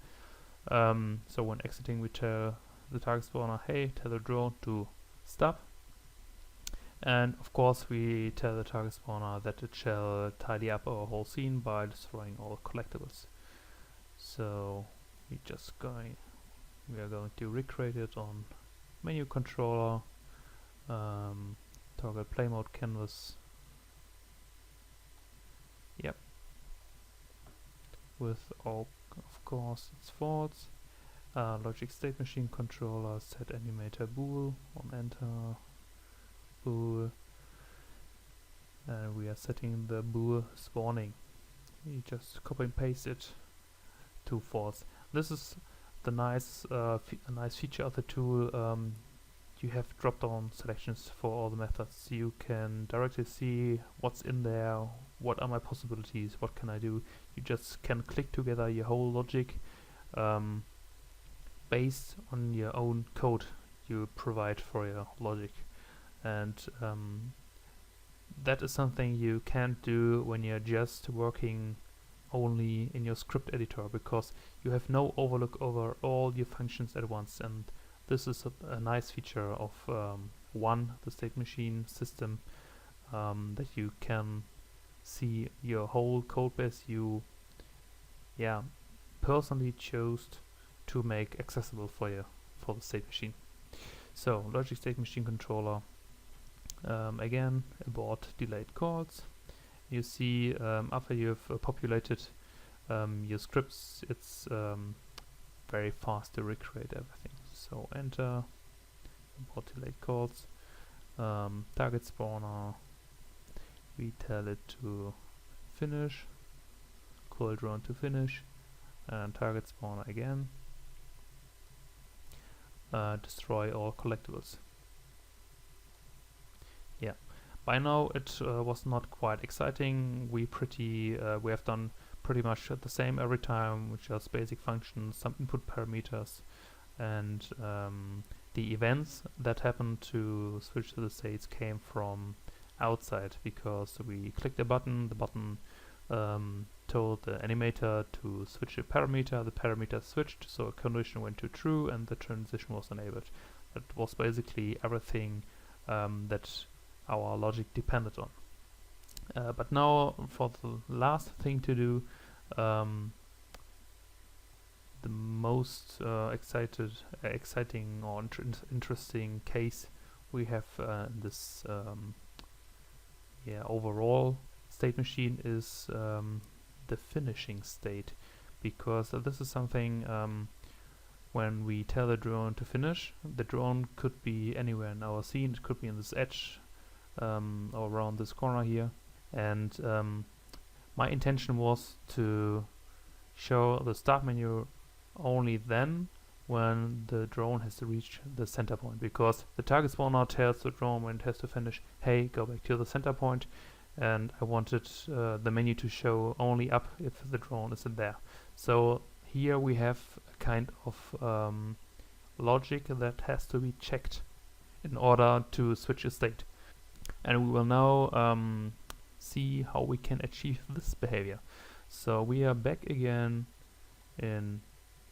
So when exiting, we tell the target spawner, hey, tell the drone to stop. And of course we tell the target spawner that it shall tidy up our whole scene by destroying all collectibles. So we are going to recreate it on menu controller, toggle play mode canvas. Yep. With all, of course, it's false. Logic StateMachine controller, set animator bool on enter. Bool, and we are setting the bool spawning. You just copy and paste it to false. This is the nice feature of the tool. You have drop-down selections for all the methods. You can directly see what's in there, what are my possibilities, what can I do. You just can click together your whole logic based on your own code you provide for your logic. And that is something you can't do when you're just working only in your script editor, because you have no overlook over all your functions at once. And this is a nice feature of the StateMachine system, that you can see your whole code base you personally chose to make accessible for the StateMachine. So logic StateMachine controller. Again, abort delayed calls. You see after you've populated your scripts, it's very fast to recreate everything. So enter, abort delayed calls, target spawner, we tell it to finish, call drone to finish, and target spawner again, destroy all collectibles. Yeah, by now it was not quite exciting. We have done pretty much the same every time, which is basic functions, some input parameters, and the events that happened to switch to the states came from outside, because we clicked a button, the button told the animator to switch a parameter. The parameter switched, so a condition went to true, and the transition was enabled. That was basically everything that our logic depended on. But now for the last thing to do, the most exciting or interesting case we have in this overall state machine is the finishing state, because this is something when we tell the drone to finish, the drone could be anywhere in our scene. It could be in this edge or around this corner here, and my intention was to show the start menu only then when the drone has to reach the center point, because the target spawner tells the drone when it has to finish, hey, go back to the center point, and I wanted the menu to show only up if the drone isn't there. So here we have a kind of logic that has to be checked in order to switch a state, and we will now see how we can achieve this behavior. So we are back again in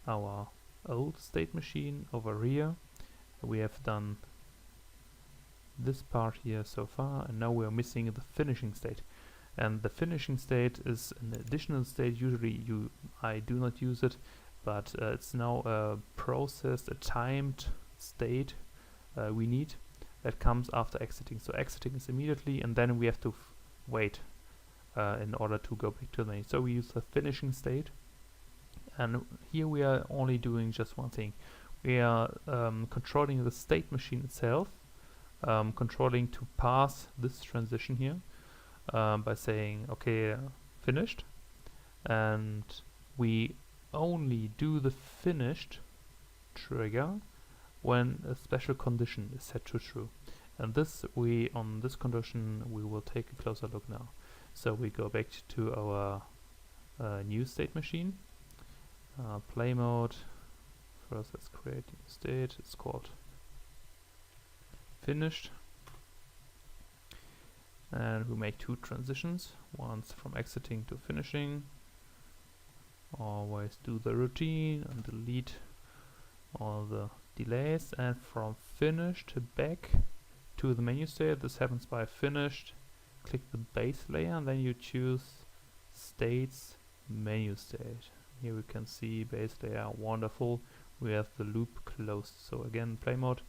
our old state machine over here. We have done this part here so far, and now we are missing the finishing state. And the finishing state is an additional state. Usually I do not use it, but it's now a processed, a timed state we need that comes after exiting. So exiting is immediately, and then we have to wait in order to go back to the menu. So we use the finishing state, and here we are only doing just one thing. We are controlling the state machine itself, controlling to pass this transition here by saying, okay, finished, and we only do the finished trigger when a special condition is set to true. And this, on this condition we will take a closer look now. So we go back to our new state machine, play mode. First let's create a state, it's called finished, and we make two transitions, once from exiting to finishing. Always do the routine and delete all the delays, and from finished back to the menu state. This happens by finished, click the base layer, and then you choose states menu state. Here we can see base layer, wonderful. We have the loop closed. So again, play mode,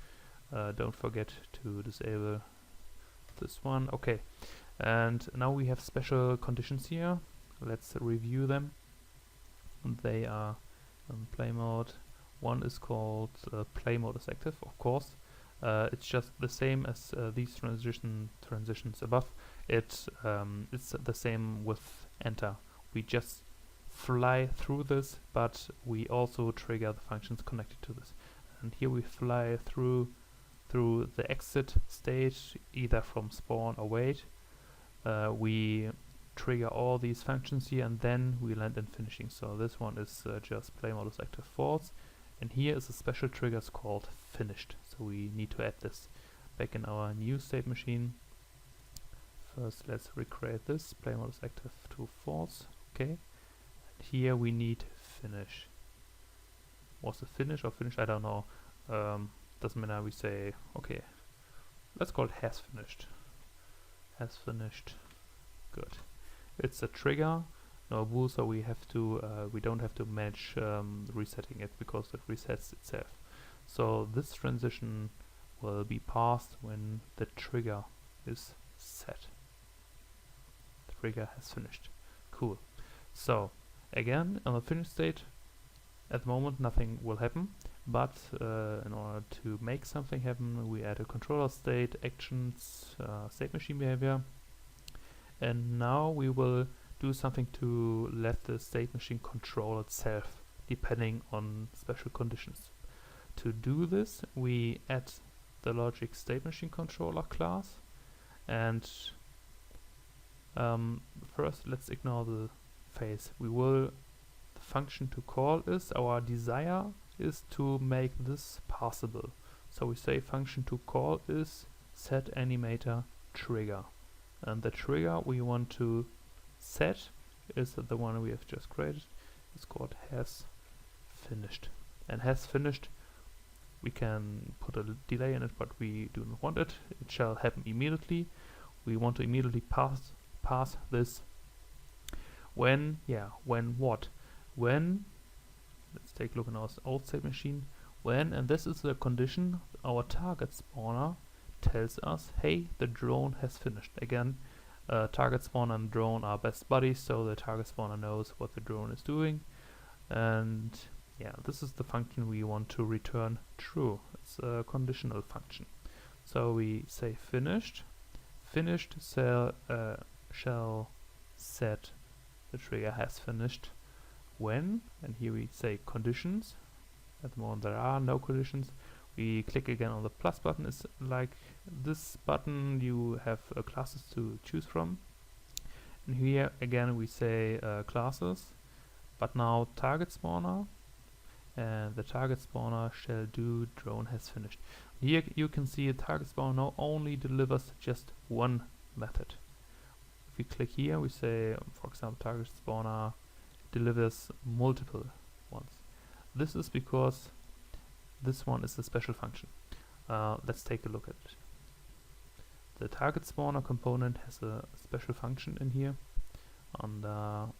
don't forget to disable this one. Okay, and now we have special conditions here. Let's review them. They are in play mode. One is called play mode is active, of course. It's just the same as these transitions above. It's the same with enter. We just fly through this, but we also trigger the functions connected to this. And here we fly through the exit stage, either from spawn or wait. We trigger all these functions here, and then we land in finishing. So this one is just play mode is active false, and here is a special trigger called finished. So we need to add this back in our new state machine. First let's recreate this, play mode is active to false. Okay, and here we need finish. Was it finish or finish? I don't know. Doesn't matter. We say okay, let's call it has finished. Has finished. Good. It's a trigger, no boost, so we have to we don't have to manage resetting it, because it resets itself. So this transition will be passed when the trigger is set. The trigger has finished. Cool. So again, on the finished state, at the moment nothing will happen, but in order to make something happen, we add a controller state, actions, state machine behavior. And now we will do something to let the state machine control itself, depending on special conditions. To do this, we add the logic state machine controller class, and first let's ignore the phase. The function to call is, our desire is to make this passable. So we say function to call is set animator trigger. And the trigger we want to set is the one we have just created. It's called has finished. And has finished, we can put a delay in it, but we do not want it. It shall happen immediately. We want to immediately pass this when what? When, let's take a look in our old state machine, when, and this is the condition, our target spawner tells us, hey, the drone has finished. Again, target spawner and drone are best buddies, so the target spawner knows what the drone is doing. And yeah, this is the function we want to return true. It's a conditional function. So we say finished. Finished shall set the trigger has finished when, and here we say conditions. At the moment there are no conditions. We click again on the plus button. It's like this button, you have classes to choose from. And here again we say classes, but now target spawner, and the target spawner shall do drone has finished. Here you can see a target spawner now only delivers just one method. If we click here, we say, for example, target spawner delivers multiple ones. This is because this one is a special function. Let's take a look at it. The target spawner component has a special function in here on the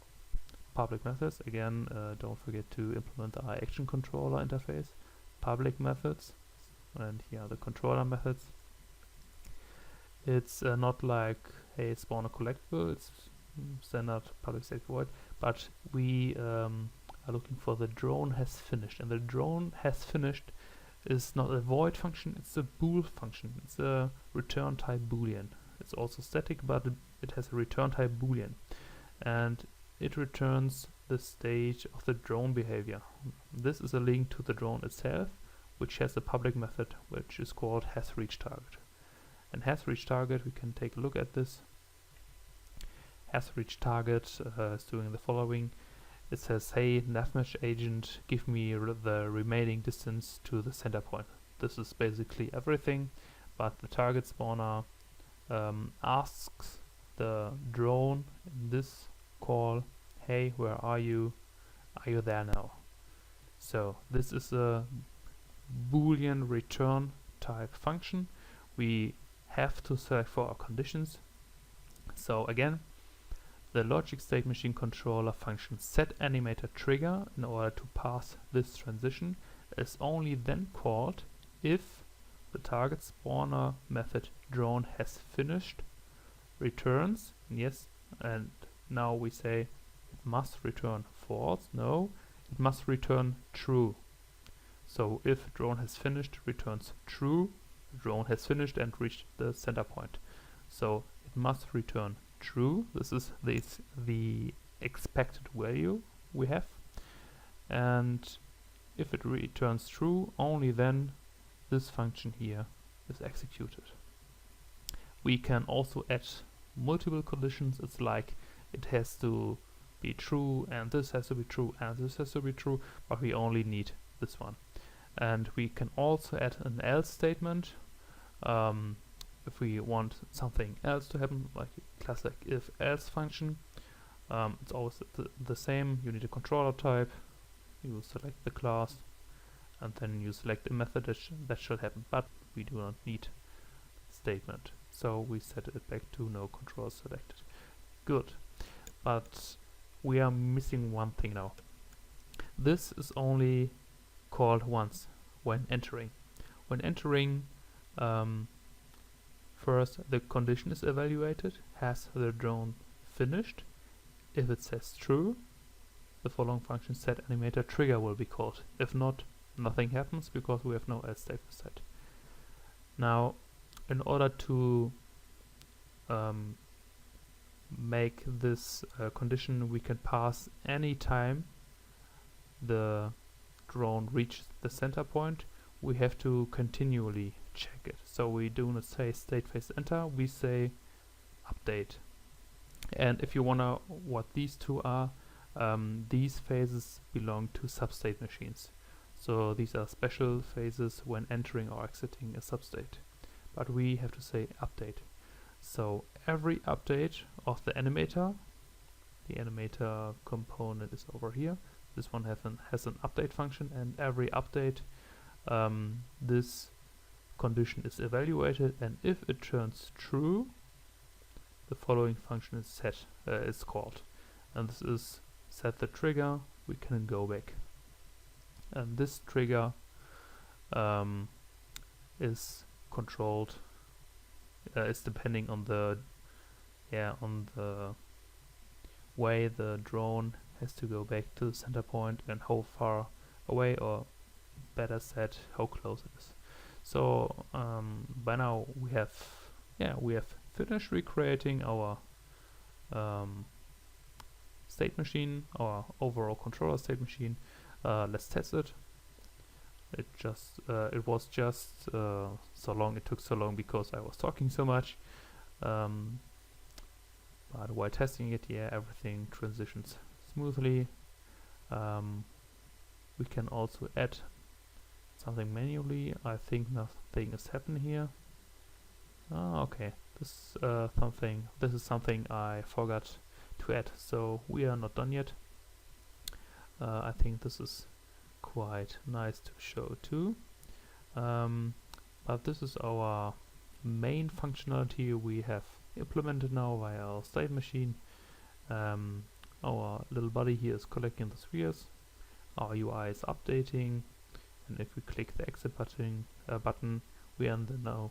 public methods. Again, don't forget to implement the action controller interface. Public methods, and here are the controller methods. It's not like a spawner collectible, it's standard public static void, but we are looking for the drone has finished, and the drone has finished is not a void function, it's a bool function. It's a return type boolean. It's also static, but it has a return type boolean, and it returns the state of the drone behavior. This is a link to the drone itself, which has a public method which is called has reached target. And has reached target, we can take a look at this. Has reached target is doing the following. It says, hey, navmesh agent, give me the remaining distance to the center point. This is basically everything, but the target spawner asks the drone in this call, hey, where are you? Are you there now? So this is a boolean return type function. We have to select for our conditions. So again, the logic state machine controller function setAnimatorTrigger, in order to pass this transition, is only then called if the target spawner method drone has finished returns yes, and now we say it must return false. No, it must return true. So if drone has finished returns true, drone has finished and reached the center point. So it must return true. This is the expected value we have, and if it returns true, only then this function here is executed. We can also add multiple conditions. It's like it has to be true, and this has to be true, and this has to be true, but we only need this one. And we can also add an else statement if we want something else to happen, like a classic if-else function. It's always the same. You need a controller type, you select the class, and then you select a method that should happen, but we do not need statement. So we set it back to no controller selected. Good. But we are missing one thing now. This is only called once when entering. When entering, first the condition is evaluated. Has the drone finished? If it says true, the following function setAnimatorTrigger will be called. If not, nothing happens because we have no else statement set. Now, in order to make this condition, we can pass any time the drone reaches the center point. We have to continually check it. So we do not say state phase enter, we say update. And if you wonder what these two are, these phases belong to substate machines. So these are special phases when entering or exiting a substate. But we have to say update. So every update of the animator The animator component is over here. This one has an update function, and every update this condition is evaluated, and if it turns true, the following function is is called, and this is set the trigger. We can go back, and this trigger is controlled. It's depending on the way the drone has to go back to the center point and how far away, or better said, how close it is. So by now we have finished recreating our state machine, our overall controller state machine. Let's test it. It was just so long. It took so long because I was talking so much. But while testing it, everything transitions smoothly. We can also add something manually. I think nothing is happening here. Okay. This is something I forgot to add. So we are not done yet. I think this is quite nice to show too. But this is our main functionality we have implemented now via our state machine. Our little body here is collecting the spheres. Our UI is updating, and if we click the exit button, we are now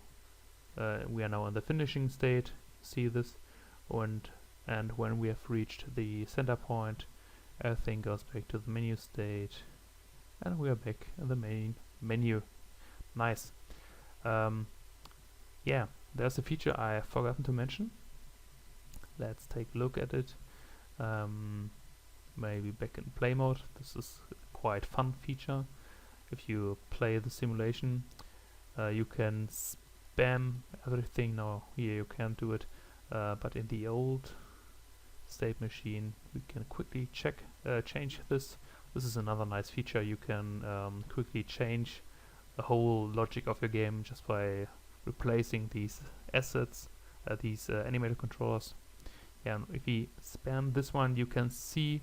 in the finishing state. See this, and when we have reached the center point, everything goes back to the menu state, and we are back in the main menu. Nice. There's a feature I have forgotten to mention. Let's take a look at it. Maybe back in play mode. This is a quite fun feature. If you play the simulation, you can spam everything. Now here you can't do it, but in the old state machine we can quickly change this. This is another nice feature. You can quickly change the whole logic of your game just by replacing these assets, these animator controllers. And if we spam this one, you can see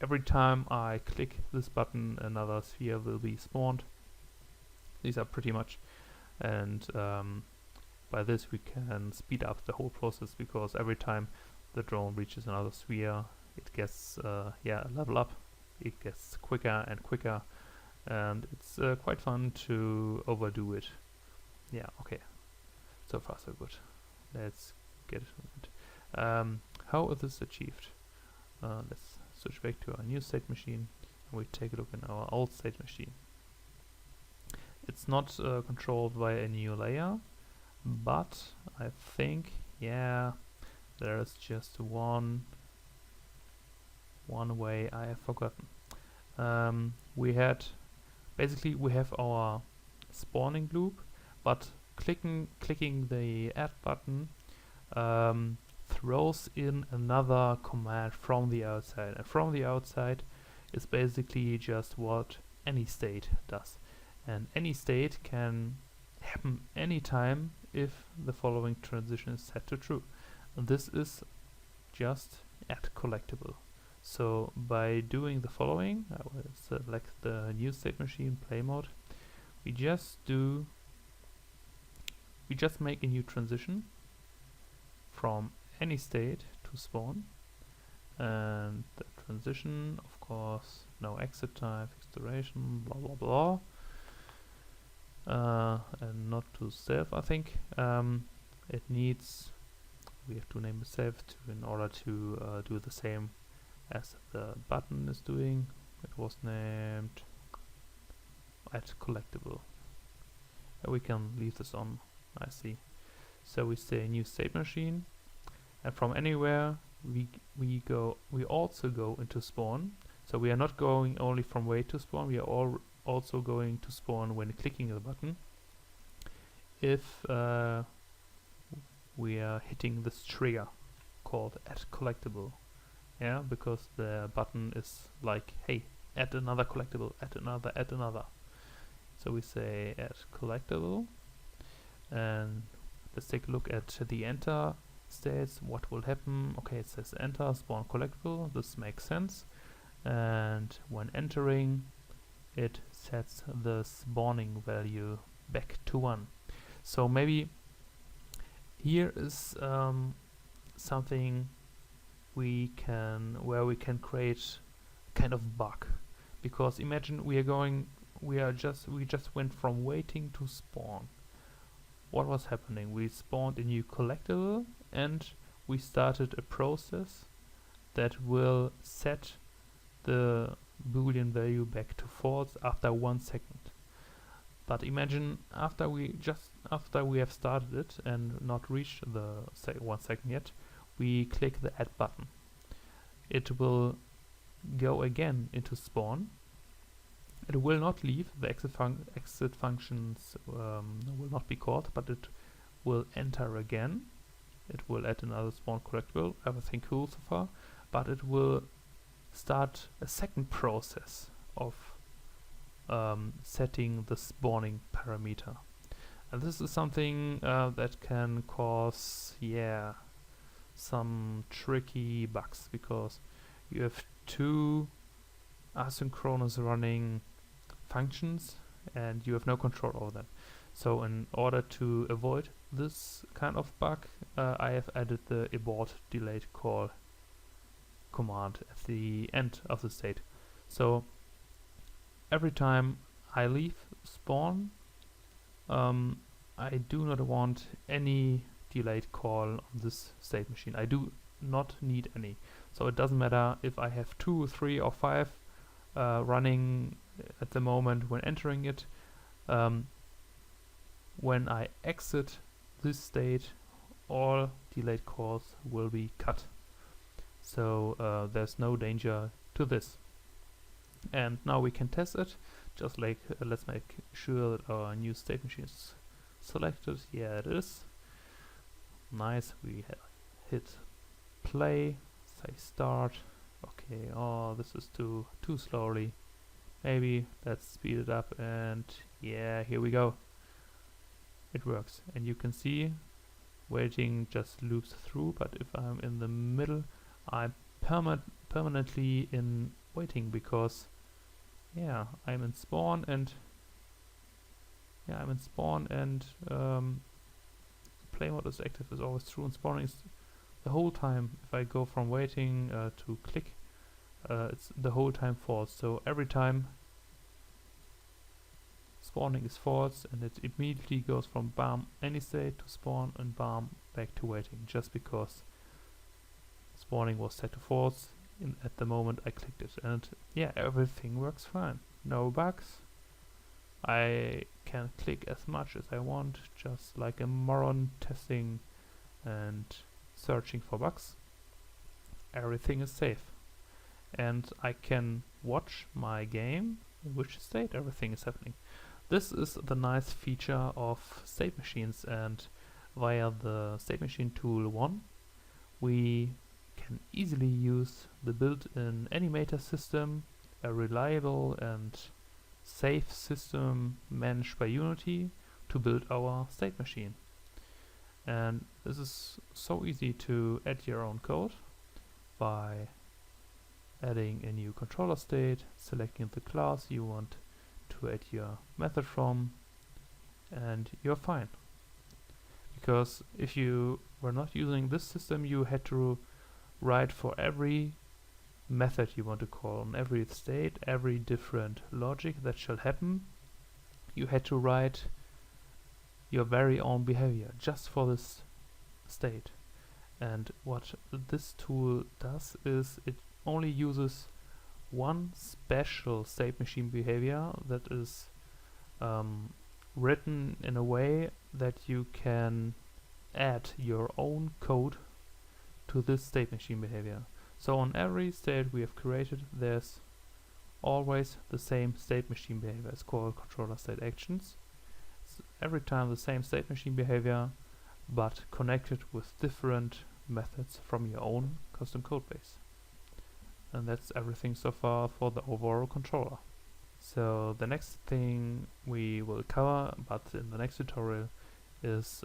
every time I click this button, another sphere will be spawned. These are pretty much, and by this we can speed up the whole process, because every time the drone reaches another sphere, it gets a level up. It gets quicker and quicker, and it's quite fun to overdo it. Okay, so far so good. Let's get it. How is this achieved? Let's switch back to our new state machine, and we take a look in our old state machine. It's not controlled by a new layer, but I think there is just one way I have forgotten. We have our spawning loop, but clicking the add button throws in another command from the outside, and from the outside is basically just what any state does, and any state can happen anytime if the following transition is set to true, and this is just add collectible. So by doing the following, I will select the new state machine play mode. We just make a new transition from any state to spawn, and the transition, of course, no exit time, fixed duration, blah blah blah, and not to self. I think it needs. We have to name the self in order to do the same as the button is doing. It was named add collectible. We can leave this on. I see. So we say new state machine, and from anywhere we also go into spawn. So we are not going only from wait to spawn, we are also going to spawn when clicking the button, if we are hitting this trigger called add collectible. Because the button is like, hey, add another collectible, add another. So we say add collectible, and let's take a look at the enter states, what will happen? Okay, it says enter spawn collectible. This makes sense. And when entering, it sets the spawning value back to 1. So maybe here is something where we can create kind of bug, because imagine we just went from waiting to spawn. What was happening? We spawned a new collectible and we started a process that will set the boolean value back to false after 1 second. But imagine after we have started it and not reached the 1 second yet, we click the add button. It will go again into spawn. It will not leave, the exit functions will not be called, but it will enter again. It will add another spawn collectible, everything cool so far, but it will start a second process of setting the spawning parameter. And this is something that can cause, some tricky bugs, because you have 2 asynchronous running functions and you have no control over them. So in order to avoid this kind of bug, I have added the abort delayed call command at the end of the state. So every time I leave spawn, I do not want any delayed call on this state machine. I do not need any. So it doesn't matter if I have 2, 3 or 5 running at the moment when entering it. When I exit this state, all delayed calls will be cut. So there's no danger to this. And now we can test it. Just like let's make sure that our new state machine is selected. Yeah, it is. Nice. We hit play, say start. Okay, oh, this is too slowly. Maybe let's speed it up, and yeah, here we go. It works, and you can see waiting just loops through, but if I'm in the middle, I'm permanently in waiting, because I'm in spawn and play mode is active is always true, and spawning is the whole time. If I go from waiting to click, it's the whole time false. So every time spawning is false, and it immediately goes from bam any state to spawn and bam back to waiting, just because spawning was set to false at the moment I clicked it. And everything works fine, no bugs. I can click as much as I want, just like a moron, testing and searching for bugs. Everything is safe, and I can watch my game in which state everything is happening. This is the nice feature of state machines, and via the state machine tool 1 we can easily use the built-in animator system, a reliable and safe system managed by Unity, to build our state machine. And this is so easy to add your own code by adding a new controller state, selecting the class you want to add your method from, and you're fine. Because if you were not using this system, you had to write for every method you want to call on every state, every different logic that shall happen. You had to write your very own behavior just for this state. And what this tool does is it only uses one special state machine behavior that is written in a way that you can add your own code to this state machine behavior. So on every state we have created, there's always the same state machine behavior. It's called controller state actions. It's every time the same state machine behavior, but connected with different methods from your own custom code base. And that's everything so far for the overall controller. So the next thing we will cover, but in the next tutorial, is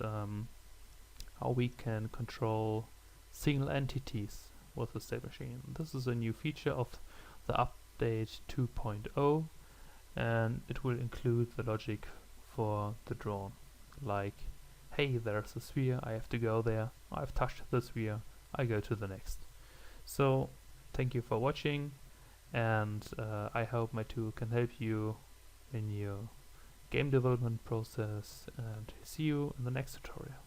how we can control single entities with the StateMachine. This is a new feature of the update 2.0, and it will include the logic for the drone. Like, hey, there's a sphere, I have to go there, I've touched the sphere, I go to the next. So, thank you for watching, and I hope my tool can help you in your game development process, and see you in the next tutorial.